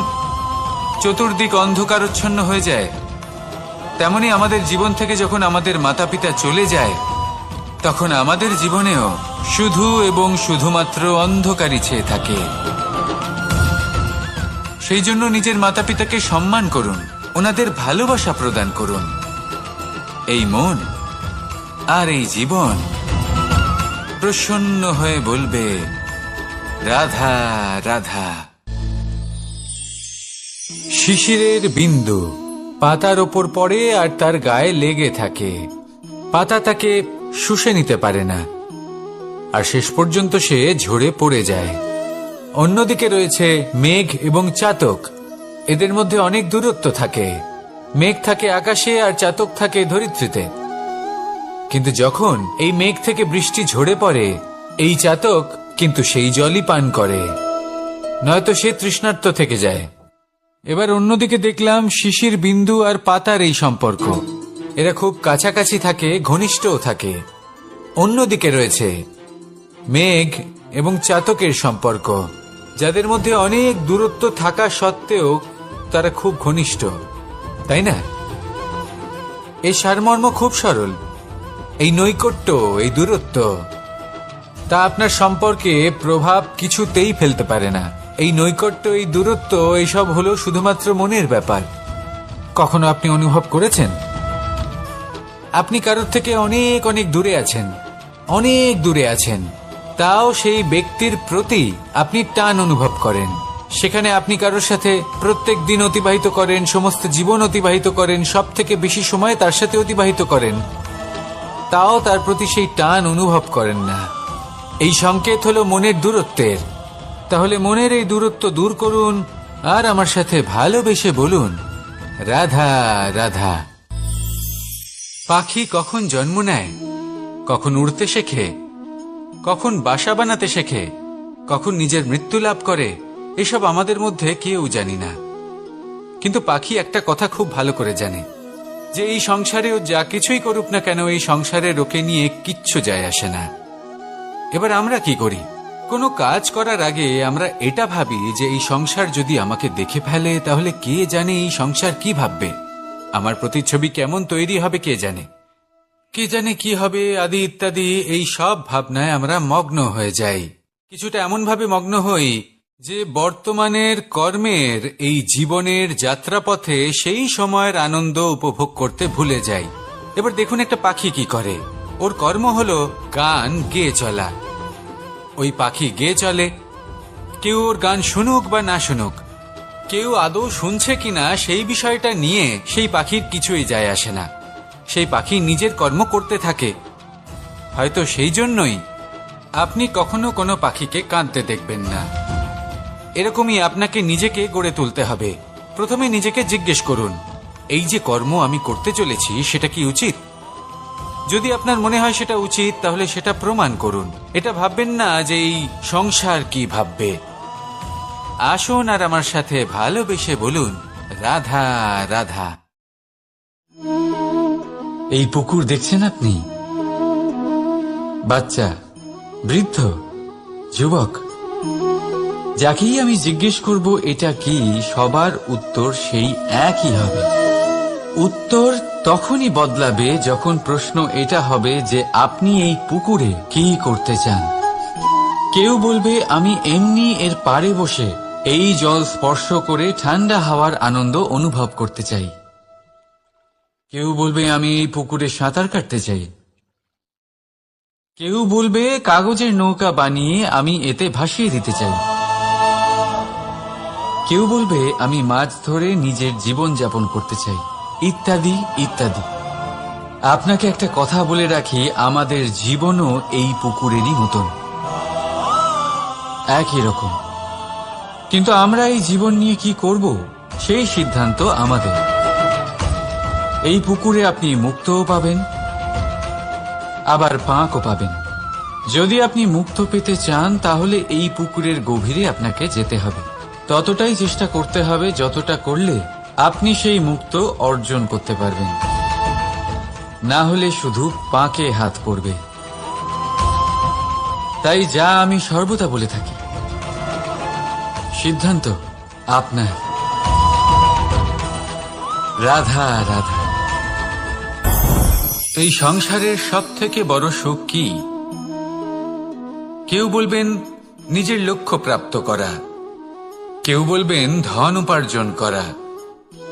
চতুর্দিক অন্ধকারচ্ছন্ন হয়ে যায়, তেমনি আমাদের জীবন থেকে যখন আমাদের মাতা পিতা চলে যায় তখন আমাদের জীবনেও শুধু এবং শুধুমাত্র অন্ধকারই ছেয়ে থাকে। সেই জন্য নিজের মাতা পিতাকে সম্মান করুন, ওনাদের ভালোবাসা প্রদান করুন। এই মন আর এই জীবন প্রসন্ন হয়ে বলবে, রাধা রাধা। শিশিরের বিন্দু পাতার ওপর পড়ে আর তার গায়ে লেগে থাকে। পাতা তাকে শুষে নিতে পারে না, আর শেষ পর্যন্ত সে ঝরে পড়ে যায়। অন্যদিকে রয়েছে মেঘ এবং চাতক। এদের মধ্যে অনেক দূরত্ব থাকে। মেঘ থাকে আকাশে আর চাতক থাকে ধরিত্রীতে। কিন্তু যখন এই মেঘ থেকে বৃষ্টি ঝরে পড়ে, এই চাতক কিন্তু সেই জলই পান করে, নয়তো সে তৃষ্ণার্ত থেকে যায়। এবার অন্যদিকে দেখলাম শিশির বিন্দু আর পাতার এই সম্পর্ক। এরা খুব কাছাকাছি থাকে, ঘনিষ্ঠও থাকে। অন্যদিকে রয়েছে মেঘ এবং চাতকের সম্পর্ক, যাদের মধ্যে অনেক দূরত্ব থাকা সত্ত্বেও তারা খুব ঘনিষ্ঠ, তাই না? এই সারমর্ম খুব সরল। এই নৈকট্য, এই দূরত্ব, তা আপনার সম্পর্কে প্রভাব কিছুতেই ফেলতে পারে না। এই নৈকট্য, এই দূরত্ব, এইসব হলো শুধুমাত্র মনের ব্যাপার। কখনো আপনি অনুভব করেছেন আপনি কারোর থেকে অনেক অনেক দূরে আছেন, অনেক দূরে আছেন, তাও সেই ব্যক্তির প্রতি আপনি টান অনুভব করেন। সেখানে আপনি কারোর সাথে প্রত্যেক দিন অতিবাহিত করেন, সমস্ত জীবন অতিবাহিত করেন, সব থেকে বেশি সময় তার সাথে অতিবাহিত করেন, তাও তার প্রতি সেই টান অনুভব করেন না। এই সংকেত হলো মনের দূরত্বের। তাহলে মনের এই দূরত্ব দূর করুন আর আমার সাথে ভালোবেসে বলুন, রাধা রাধা। পাখি কখন জন্ম নেয়, কখন উড়তে শেখে, কখন বাসা বানাতে শেখে, কখন নিজের মৃত্যু লাভ করে, এসব আমাদের মধ্যে কেউ জানি না। কিন্তু পাখি একটা কথা খুব ভালো করে জানে, যে এই সংসারে ও যা কিছুই করুক না কেন, এই সংসারে ওকে নিয়ে কিচ্ছু যায় আসে না। এবার আমরা কি করি? কোনো কাজ করার আগে আমরা এটা ভাবি যে এই সংসার যদি আমাকে দেখে ফেলে, তাহলে কে জানে এই সংসার কি ভাববে, আমার প্রতিচ্ছবি কেমন তৈরি হবে কে জানে, কে জানে কি হবে আদি ইত্যাদি। এই সব ভাবনায় আমরা মগ্ন হয়ে যাই। কিছুটা এমন ভাবে মগ্ন হই যে বর্তমানের কর্মের এই জীবনের যাত্রাপথে সেই সময়ের আনন্দ উপভোগ করতে ভুলে যাই। এবার দেখুন একটা পাখি কি করে। ওর কর্ম হলো গান গেয়ে চলা। ওই পাখি গেয়ে চলে, কেউ ওর গান শুনুক বা না শুনুক, কেউ আদৌ শুনছে কিনা সেই বিষয়টা নিয়ে সেই পাখির কিছুই যায় আসে না। সেই পাখি নিজের কর্ম করতে থাকে। হয়তো সেই জন্যই আপনি কখনো কোনো পাখিকে কাঁদতে দেখবেন না। এরকমই আপনাকে নিজেকে গড়ে তুলতে হবে। প্রথমে নিজেকে জিজ্ঞেস করুন, এই যে কর্ম আমি করতে চলেছি সেটা কি উচিত? যদি আপনার মনে হয় সেটা উচিত, তাহলে সেটা প্রমাণ করুন। এটা ভাববেন না যে এই সংসার কি ভাববে। আসুন আর আমার সাথে ভালোবেসে বলুন, রাধা রাধা। এই পুকুর দেখছেন আপনি? বাচ্চা, বৃদ্ধ, যুবক, যাকেই আমি জিজ্ঞেস করব এটা কি, সবার উত্তর সেই একই হবে। উত্তর তখনই বদলাবে যখন প্রশ্ন এটা হবে যে আপনি এই পুকুরে কি করতে চান। কেউ বলবে আমি এমনি এর পাড়ে বসে এই জল স্পর্শ করে ঠান্ডা হাওয়ার আনন্দ অনুভব করতে চাই। কেউ বলবে আমি এই পুকুরে সাঁতার কাটতে চাই। কেউ বলবে কাগজের নৌকা বানিয়ে আমি এতে ভাসিয়ে দিতে চাই। কেউ বলবে আমি মাছ ধরে নিজের জীবন যাপন করতে চাই, ইত্যাদি ইত্যাদি। আপনাকে একটা কথা বলে রাখি, আমাদের জীবনও এই পুকুরেরই মতন, একই রকম। কিন্তু আমরা এই জীবন নিয়ে কি করব সেই সিদ্ধান্ত আমাদের। এই পুকুরে আপনি মুক্তও পাবেন, আবার পাঁকও পাবেন। যদি আপনি মুক্ত পেতে চান, তাহলে এই পুকুরের গভীরে আপনাকে যেতে হবে। ততটাই চেষ্টা করতে হবে যতটা করলে আপনি সেই মুক্ত অর্জন করতে পারবেন। না হলে শুধু পাঁকে হাত পড়বে। তাই যা আমি সর্বদা বলে থাকি, সিদ্ধান্ত আপনার। রাধা রাধা। এই সংসারের সব থেকে বড় সুখ কি? কেউ বলবেন নিজের লক্ষ্য প্রাপ্ত করা, কেউ বলবেন ধন উপার্জন করা,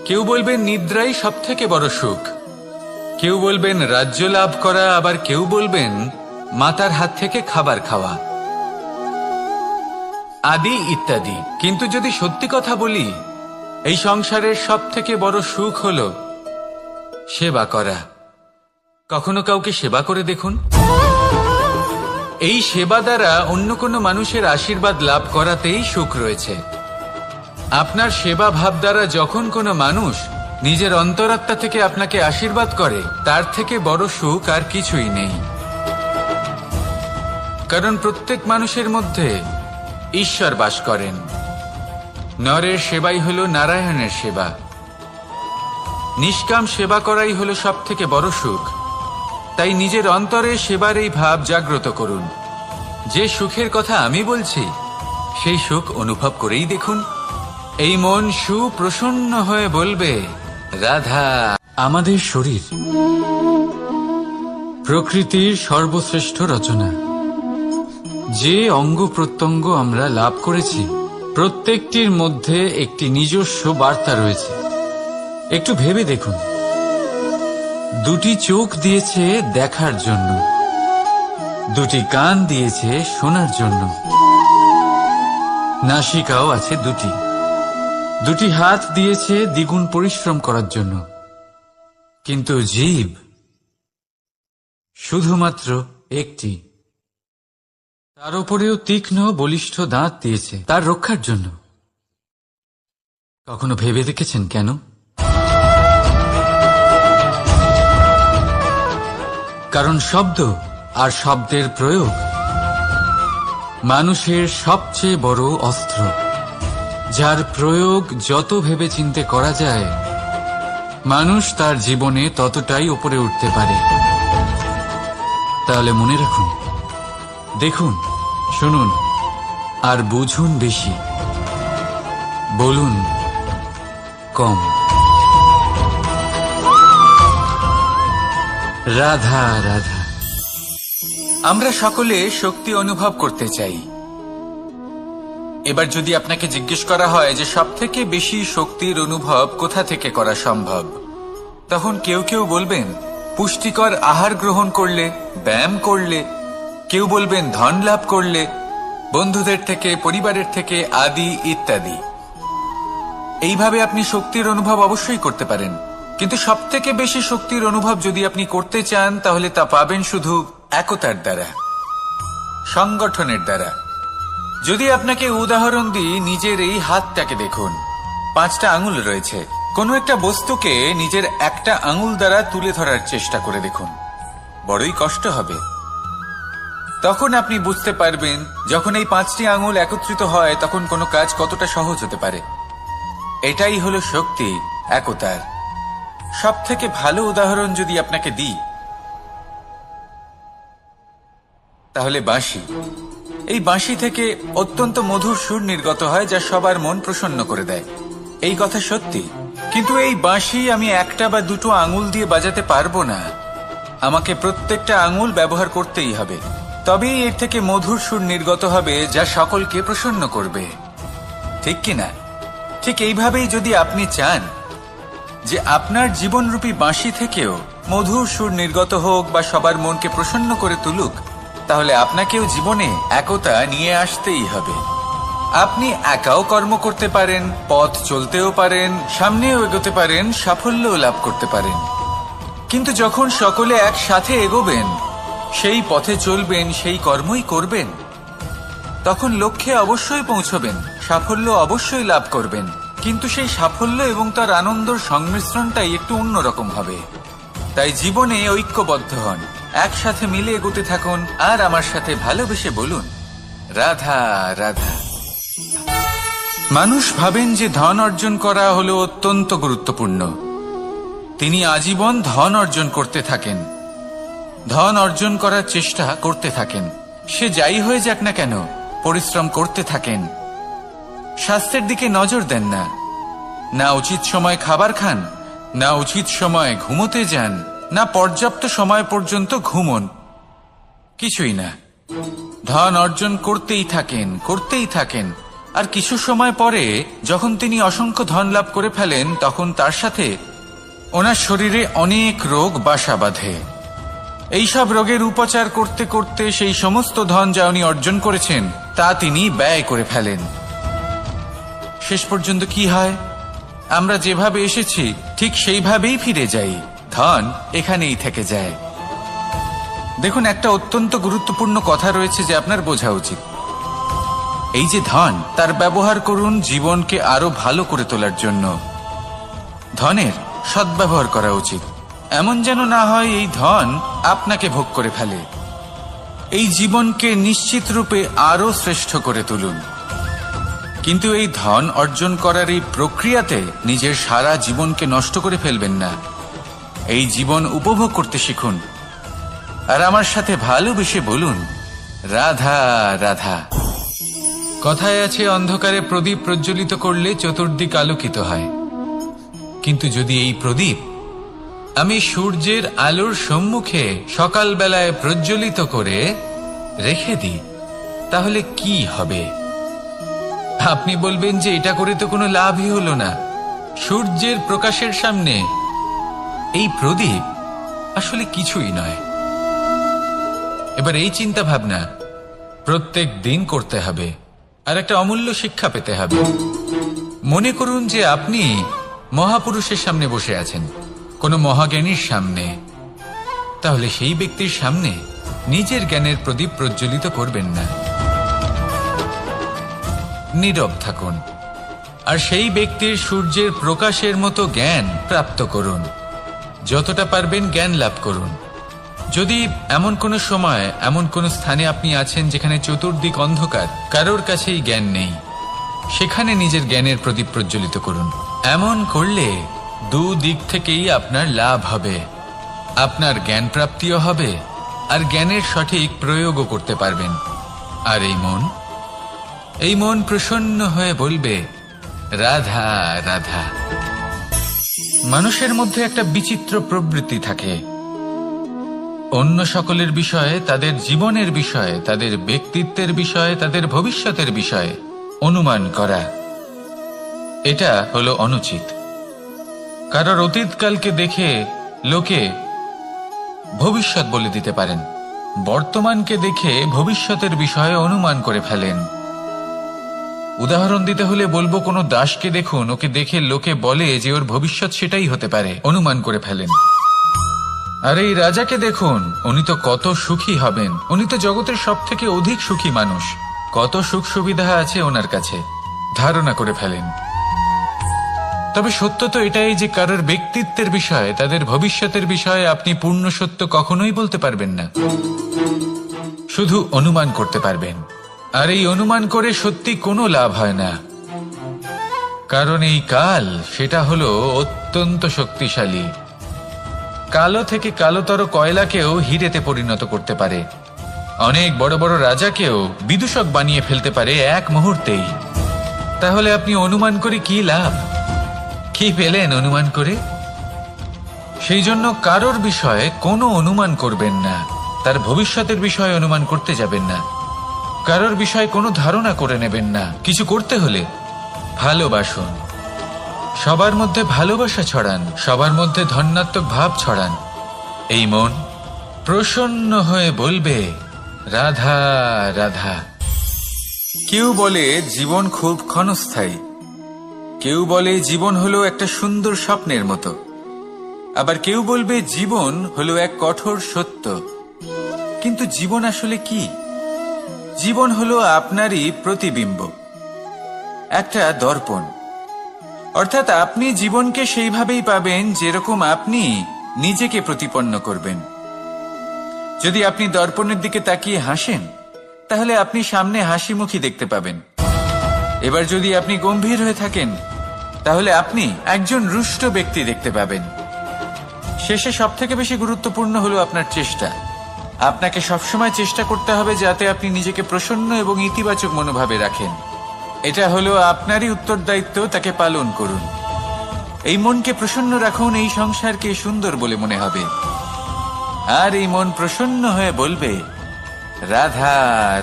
কেউ বলবেন নিদ্রাই সব থেকে বড় সুখ, কেউ বলবেন রাজ্য লাভ করা, আবার কেউ বলবেন মাতার হাত থেকে খাবার খাওয়া, আদি ইত্যাদি। কিন্তু যদি সত্যি কথা বলি, এই সংসারের সব থেকে বড় সুখ হল সেবা করা। কখনো কাউকে সেবা করে দেখুন। এই সেবা দ্বারা অন্য কোনো মানুষের আশীর্বাদ লাভ করাতেই সুখ রয়েছে। আপনার সেবা ভাব দ্বারা যখন কোনো মানুষ নিজের অন্তরাত্মা থেকে আপনাকে আশীর্বাদ করে, তার থেকে বড় সুখ আর কিছুই নেই। কারণ প্রত্যেক মানুষের মধ্যে ঈশ্বর বাস করেন। নরের সেবাই হল নারায়ণের সেবা। নিষ্কাম সেবা করাই হল সব থেকে বড় সুখ। তাই নিজের অন্তরে সেবার এই ভাব জাগ্রত করুন। যে সুখের কথা আমি বলছি, সেই সুখ অনুভব করেই দেখুন। এই মন সুপ্রসন্ন হয়ে বলবে, রাধা। আমাদের শরীর প্রকৃতির সর্বশ্রেষ্ঠ রচনা। যে অঙ্গ প্রত্যঙ্গ আমরা লাভ করেছি, প্রত্যেকটির মধ্যে একটি নিজস্ব বার্তা রয়েছে। একটু ভেবে দেখুন, দুটি চোখ দিয়েছে দেখার জন্য, দুটি কান দিয়েছে শোনার জন্য, নাসিকাও আছে দুটি, দুটি হাত দিয়েছে দ্বিগুণ পরিশ্রম করার জন্য। কিন্তু জীব শুধুমাত্র একটি। তার উপরেও তীক্ষ্ণ বলিষ্ঠ দাঁত দিয়েছে তার রক্ষার জন্য। কখনো ভেবে দেখেছেন কেন? কারণ শব্দ আর শব্দের প্রয়োগ মানুষের সবচেয়ে বড় অস্ত্র, যার প্রয়োগ যত ভেবে চিন্তে করা যায়, মানুষ তার জীবনে ততটাই উপরে উঠতে পারে। তাহলে মনে রাখুন, দেখুন, শুনুন আর বুঝুন বেশি, বলুন কম। রাধা রাধা। আমরা সকলে শক্তি অনুভব করতে চাই। এবার যদি আপনাকে জিজ্ঞেস করা হয় যে সবথেকে বেশি শক্তির অনুভব কোথা থেকে করা সম্ভব, তখন কেউ কেউ বলবেন পুষ্টিকর আহার গ্রহণ করলে, ব্যায়াম করলে, কেউ বলবেন ধন লাভ করলে, বন্ধুদের থেকে, পরিবারের থেকে, আদি ইত্যাদি। এইভাবে আপনি শক্তির অনুভব অবশ্যই করতে পারেন। কিন্তু সবথেকে বেশি শক্তির অনুভব যদি আপনি করতে চান, তাহলে তা পাবেন শুধু একতার দ্বারা, সংগঠনের দ্বারা। যদি আপনাকে উদাহরণ দিই, নিজের এই হাতটাকে দেখুন, 5টা আঙুল রয়েছে। কোনো একটা বস্তুকে নিজের একটা আঙুল দ্বারা তুলে ধরার চেষ্টা করে দেখুন, বড়ই কষ্ট হবে। তখন আপনি বুঝতে পারবেন, যখন এই 5টি আঙুল একত্রিত হয়, তখন কোনো কাজ কতটা সহজ হতে পারে। এটাই হলো শক্তি, একতার। সব থেকে ভালো উদাহরণ যদি আপনাকে দিই, তাহলে বাঁশি। এই বাঁশি থেকে অত্যন্ত মধুর সুর নির্গত হয়, যা সবার মন প্রসন্ন করে দেয়। এই কথা সত্যি। কিন্তু এই বাঁশি আমি একটা বা দুটো আঙুল দিয়ে বাজাতে পারবো না। আমাকে প্রত্যেকটা আঙুল ব্যবহার করতেই হবে, তবেই এর থেকে মধুর সুর নির্গত হবে, যা সকলকে প্রসন্ন করবে। ঠিক কিনা? ঠিক এইভাবেই যদি আপনি চান যে আপনার জীবনরূপী বাঁশি থেকেও মধুর সুর নির্গত হোক বা সবার মনকে প্রসন্ন করে তুলুক, তাহলে আপনাকেও জীবনে একতা নিয়ে আসতেই হবে। আপনি একাও কর্ম করতে পারেন, পথ চলতেও পারেন, সামনেও এগোতে পারেন, সাফল্যও লাভ করতে পারেন। কিন্তু যখন সকলে একসাথে এগোবেন, সেই পথে চলবেন, সেই কর্মই করবেন, তখন লক্ষ্যে অবশ্যই পৌঁছবেন, সাফল্য অবশ্যই লাভ করবেন। কিন্তু সেই সাফল্য এবং তার আনন্দর সংমিশ্রণটাই একটু অন্যরকম হবে। তাই জীবনে ঐক্যবদ্ধ হন, একসাথে মিলে এগোতে থাকুন, আর আমার সাথে ভালোবেসে বলুন, রাধা রাধা। মানুষ ভাবেন যে ধন অর্জন করা হলো অত্যন্ত গুরুত্বপূর্ণ। তিনি আজীবন ধন অর্জন করতে থাকেন, ধন অর্জন করার চেষ্টা করতে থাকেন। সে যাই হয়ে যাক না কেন, পরিশ্রম করতে থাকেন। স্বাস্থ্যের দিকে নজর দেন না, না উচিত সময় খাবার খান, না উচিত সময় ঘুমোতে যান, না পর্যাপ্ত সময় পর্যন্ত ঘুমন, কিছুই না। ধন অর্জন করতেই থাকেন, করতেই থাকেন। আর কিছু সময় পরে যখন তিনি অসংখ্য ধন লাভ করে ফেলেন, তখন তার সাথে ওনার শরীরে অনেক রোগ বাসা বাঁধে। এইসব রোগের উপচার করতে করতে সেই সমস্ত ধন যা উনি অর্জন করেছেন, তা তিনি ব্যয় করে ফেলেন। শেষ পর্যন্ত কি হয়? আমরা যেভাবে এসেছি ঠিক সেইভাবেই ফিরে যাই, ধন এখানেই থেকে যায়। দেখুন, একটা অত্যন্ত গুরুত্বপূর্ণ কথা রয়েছে যে আপনার বোঝা উচিত। এই যে ধন, তার ব্যবহার করুন জীবনকে আরো ভালো করে তোলার জন্য। ধনের সদ্ব্যবহার করা উচিত, এমন যেন না হয় এই ধন আপনাকে ভোগ করে ফেলে। এই জীবনকে নিশ্চিত রূপে আরো শ্রেষ্ঠ করে তুলুন। কিন্তু এই ধন অর্জন করার এই প্রক্রিয়াতে নিজের সারা জীবনকে নষ্ট করে ফেলবেন না। এই জীবন উপভোগ করতে শিখুন, আর আমার সাথে ভালোবেসে বলুন, রাধা রাধা। কথায় আছে, অন্ধকারে প্রদীপ প্রজ্বলিত করলে চতুর্দিক আলোকিত হয়। কিন্তু যদি এই প্রদীপ আমি সূর্যের আলোর সম্মুখে সকালবেলায় প্রজ্বলিত করে রেখে দিই, তাহলে কি হবে? আপনি বলবেন যে এটা করে তো কোনো লাভই হলো না। সূর্যের প্রকাশের সামনে এই প্রদীপ আসলে কিছুই নয়। এবার এই চিন্তা ভাবনা প্রত্যেক দিন করতে হবে, আর একটা অমূল্য শিক্ষা পেতে হবে। মনে করুন যে আপনি মহাপুরুষের সামনে বসে আছেন, কোনো মহাজ্ঞানীর সামনে। তাহলে সেই ব্যক্তির সামনে নিজের জ্ঞানের প্রদীপ প্রজ্বলিত করবেন না, নীরব থাকুন, আর সেই ব্যক্তির সূর্যের প্রকাশের মতো জ্ঞান প্রাপ্ত করুন। যতটা পারবেন জ্ঞান লাভ করুন। যদি এমন কোনো সময়, এমন কোনো স্থানে আপনি আছেন যেখানে চতুর্দিক অন্ধকার, কারোর কাছেই জ্ঞান নেই, সেখানে নিজের জ্ঞানের প্রদীপ প্রজ্বলিত করুন। এমন করলে দুদিক থেকেই আপনার লাভ হবে। আপনার জ্ঞান প্রাপ্তিও হবে, আর জ্ঞানের সঠিক প্রয়োগও করতে পারবেন। আর এই মন প্রসন্ন হয়ে বলবে, রাধা রাধা। মানুষের মধ্যে একটা বিচিত্র প্রবৃত্তি থাকে, অন্য সকলের বিষয়ে, তাদের জীবনের বিষয়ে, তাদের ব্যক্তিত্বের বিষয়ে, তাদের ভবিষ্যতের বিষয়ে অনুমান করা। এটা হলো অনুচিত। কারোর অতীতকালকে দেখে লোকে ভবিষ্যৎ বলে দিতে পারেন, বর্তমানকে দেখে ভবিষ্যতের বিষয়ে অনুমান করে ফেলেন। উদাহরণ দিতে হলে বলবো, কোনো দাসকে দেখুন, ওকে দেখে লোকে বলে যে ওর ভবিষ্যৎ সেটাই হতে পারে, অনুমান করে ফেলেন। আর এই রাজাকে দেখুন, উনি তো কত সুখী হবেন, উনি তো জগতের সব থেকে অধিক সুখী মানুষ, কত সুখ সুবিধা আছে ওনার কাছে, ধারণা করে ফেলেন। তবে সত্য তো এটাই যে কারোর ব্যক্তিত্বের বিষয়ে, তাদের ভবিষ্যতের বিষয়ে আপনি পূর্ণ সত্য কখনোই বলতে পারবেন না, শুধু অনুমান করতে পারবেন। আর এই অনুমান করে সত্যি কোনো লাভ হয় না, কারণ এই কাল সেটা হলো অত্যন্ত শক্তিশালী। কালো থেকে কালোতর কয়লাকেও হীরেতে পরিণত করতে পারে, অনেক বড় বড় রাজাকেও বিদূষক বানিয়ে ফেলতে পারে এক মুহূর্তেই। তাহলে আপনি অনুমান করে কি লাভ? কি পেলেন অনুমান করে? সেই জন্য কারোর বিষয়ে কোনো অনুমান করবেন না, তার ভবিষ্যতের বিষয়ে অনুমান করতে যাবেন না, কারোর বিষয়ে কোনো ধারণা করে নেবেন না। কিছু করতে হলে ভালোবাসুন, সবার মধ্যে ভালোবাসা ছড়ান, সবার মধ্যে ধন্যাত্মক ভাব ছড়ান। এই মন প্রসন্ন হয়ে বলবে, রাধা রাধা। কেউ বলে জীবন খুব ক্ষণস্থায়ী, কেউ বলে জীবন হলো একটা সুন্দর স্বপ্নের মতো, আবার কেউ বলবে জীবন হলো এক কঠোর সত্য। কিন্তু জীবন আসলে কি? জীবন হলো আপনারই প্রতিবিম্ব, একটা দর্পণ। অর্থাৎ আপনি জীবনকে সেইভাবেই পাবেন যেরকম আপনি নিজেকে প্রতিপন্ন করবেন। যদি আপনি দর্পণের দিকে তাকিয়ে হাসেন, তাহলে আপনি সামনে হাসি মুখী দেখতে পাবেন। এবার যদি আপনি গম্ভীর হয়ে থাকেন, তাহলে আপনি একজন রুষ্ট ব্যক্তি দেখতে পাবেন। শেষে সবথেকে বেশি গুরুত্বপূর্ণ হলো আপনার চেষ্টা। আপনাকে সবসময় চেষ্টা করতে হবে যাতে আপনি নিজেকে প্রসন্ন এবং ইতিবাচক মনোভাবে রাখেন। এটা হলো আপনারই উত্তরদায়িত্ব, তাকে পালন করুন। এই মনকে প্রসন্ন রাখুন, এই সংসারকে সুন্দর বলে মনে হবে। আর এই মন প্রসন্ন হয়ে বলবে, রাধা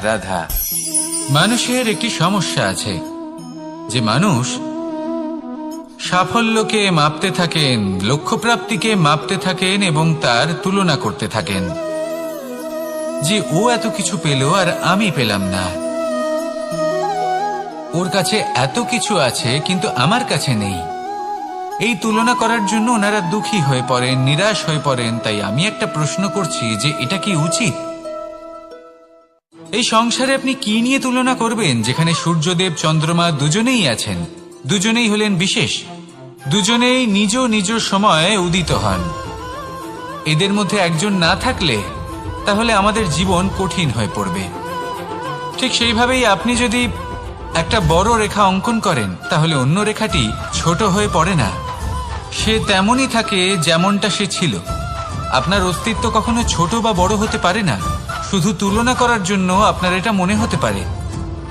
রাধা। মানুষের একটি সমস্যা আছে যে মানুষ সাফল্যকে মাপতে থাকেন, লক্ষ্যপ্রাপ্তিকে মাপতে থাকেন এবং তার তুলনা করতে থাকেন যে ও এত কিছু পেল আর আমি পেলাম না, ওর কাছে এত কিছু আছে কিন্তু আমার কাছে নেই। এই তুলনা করার জন্য ওনারা দুঃখী হয়ে পড়েন, নিরাশ হয়ে পড়েন। তাই আমি একটা প্রশ্ন করছি যে এটা কি উচিত? এই সংসারে আপনি কি নিয়ে তুলনা করবেন, যেখানে সূর্যদেব চন্দ্রমা দুজনেই আছেন, দুজনেই হলেন বিশেষ, দুজনেই নিজ নিজ সময়ে উদিত হন। এদের মধ্যে একজন না থাকলে তাহলে আমাদের জীবন কঠিন হয়ে পড়বে। ঠিক সেইভাবেই আপনি যদি একটা বড় রেখা অঙ্কন করেন তাহলে অন্য রেখাটি ছোট হয়ে পড়ে না, সে তেমনই থাকে যেমনটা সে ছিল। আপনার অস্তিত্ব কখনো ছোট বা বড় হতে পারে না। শুধু তুলনা করার জন্য আপনার এটা মনে হতে পারে।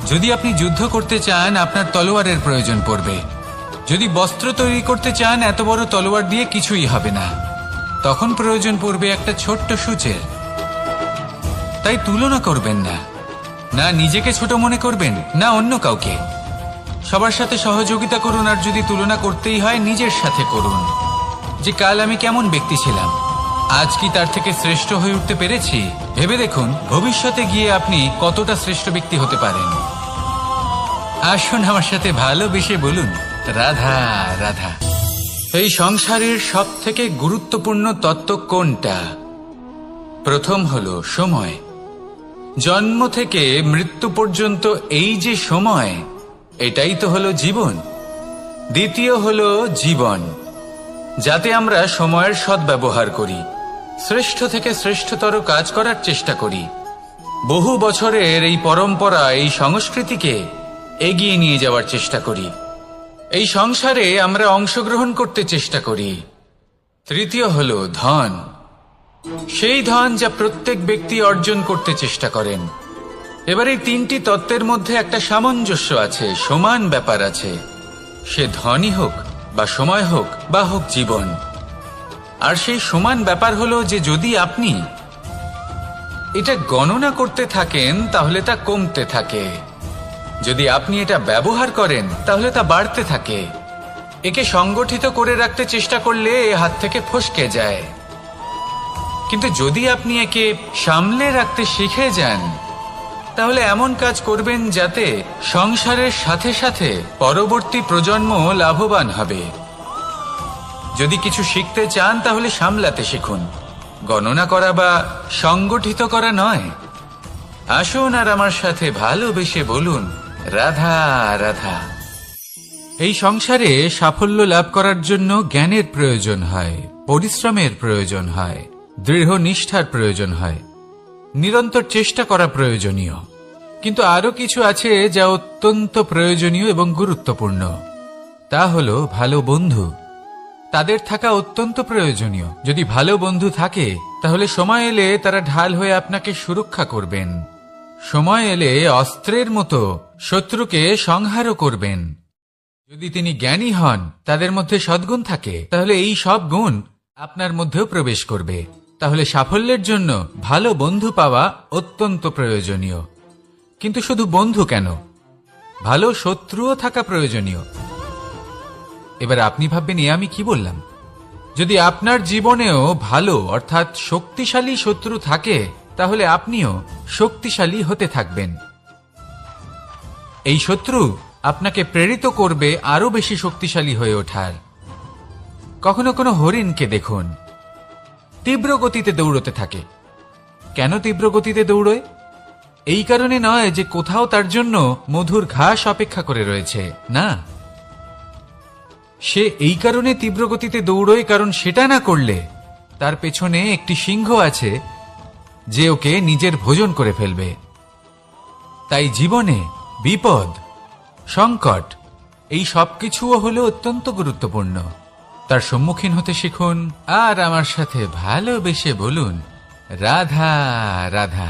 যদি আপনি যুদ্ধ করতে চান আপনার তলোয়ারের প্রয়োজন পড়বে। যদি বস্ত্র তৈরি করতে চান এত বড় তলোয়ার দিয়ে কিছুই হবে না, তখন প্রয়োজন পড়বে একটা ছোট্ট সূচের। তাই তুলনা করবেন না, না নিজেকে ছোট মনে করবেন না অন্য কাউকে। সবার সাথে সহযোগিতা করুন, আর যদি তুলনা করতেই হয় নিজের সাথে করুন, যে কাল আমি কেমন ব্যক্তি ছিলাম, আজ কি তার থেকে শ্রেষ্ঠ হয়ে উঠতে পেরেছি। ভেবে দেখুন ভবিষ্যতে গিয়ে আপনি কতটা শ্রেষ্ঠ ব্যক্তি হতে পারেন। আসুন আমার সাথে ভালোবেসে বলুন রাধা রাধা। এই সংসারের সব থেকে গুরুত্বপূর্ণ তত্ত্ব কোনটা? প্রথম হলো সময়। জন্ম থেকে মৃত্যু পর্যন্ত এই যে সময়, এটাই তো হলো জীবন। দ্বিতীয় হলো জীবন, যাতে আমরা সময়ের সদ্ব্যবহার করি, শ্রেষ্ঠ থেকে শ্রেষ্ঠতর কাজ করার চেষ্টা করি। বহু বছরের এই পরম্পরা, এই সংস্কৃতিকে এগিয়ে নিয়ে যাওয়ার চেষ্টা করি। এই সংসারে আমরা অংশগ্রহণ করতে চেষ্টা করি। তৃতীয় হলো ধন, সেই ধন যা প্রত্যেক ব্যক্তি অর্জন করতে চেষ্টা করেন। এবার এই তিনটি তত্ত্বের মধ্যে একটা সামঞ্জস্য আছে, সমান ব্যাপার আছে। সে ধনই হোক বা সময় হোক বা হোক জীবন। আর সেই সমান ব্যাপার হলো যে যদি আপনি এটা গণনা করতে থাকেন তাহলে তা কমতে থাকে, যদি আপনি এটা ব্যবহার করেন তাহলে তা বাড়তে থাকে। একে সংগঠিত করে রাখতে চেষ্টা করলে এ হাত থেকে ফসকে যায়, কিন্তু যদি আপনি একে সামলে রাখতে শিখে যান তাহলে এমন কাজ করবেন যাতে সংসারের সাথে সাথে পরবর্তী প্রজন্ম লাভবান হবে। যদি কিছু শিখতে চান তাহলে সামলাতে শিখুন, গণনা করা বা সংগঠিত করা নয়। আসুন আর আমার সাথে ভালোবেসে বলুন রাধা রাধা। এই সংসারে সাফল্য লাভ করার জন্য জ্ঞানের প্রয়োজন হয়, পরিশ্রমের প্রয়োজন হয়, দৃঢ় নিষ্ঠার প্রয়োজন হয়, নিরন্তর চেষ্টা করা প্রয়োজনীয়। কিন্তু আরো কিছু আছে যা অত্যন্ত প্রয়োজনীয় এবং গুরুত্বপূর্ণ। তা হলো ভালো বন্ধু। তাদের থাকা অত্যন্ত প্রয়োজনীয়। যদি ভালো বন্ধু থাকে তাহলে সময় এলে তারা ঢাল হয়ে আপনাকে সুরক্ষা করবেন। সময় এলে অস্ত্রের মতো শত্রুকে সংহারও করবেন। যদি তিনি জ্ঞানী হন, তাদের মধ্যে সদ্গুণ থাকে, তাহলে এই সব গুণ আপনার মধ্যেও প্রবেশ করবে। তাহলে সাফল্যের জন্য ভালো বন্ধু পাওয়া অত্যন্ত প্রয়োজনীয়। কিন্তু শুধু বন্ধু কেন, ভালো শত্রুও থাকা প্রয়োজনীয়। এবার আপনি ভাববেন এ আমি কি বললাম? যদি আপনার জীবনেও ভালো অর্থাৎ শক্তিশালী শত্রু থাকে তাহলে আপনিও শক্তিশালী হতে থাকবেন। এই শত্রু আপনাকে প্রেরিত করবে আরো বেশি শক্তিশালী হয়ে ওঠার। কখনো কোনো হরিণকে দেখুন, তীব্র গতিতে দৌড়তে থাকে। কেন তীব্র গতিতে দৌড়য়? এই কারণে নয় যে কোথাও তার জন্য মধুর ঘাস অপেক্ষা করে রয়েছে, না। সে এই কারণে তীব্র গতিতে দৌড়য় কারণ সেটা না করলে তার পেছনে একটি সিংহ আছে যে ওকে নিজের ভোজন করে ফেলবে। তাই জীবনে বিপদ, সংকট, এই সবকিছুও হলো অত্যন্ত গুরুত্বপূর্ণ। তার সম্মুখীন হতে শিখুন আর আমার সাথে ভালোবেসে বলুন রাধা রাধা।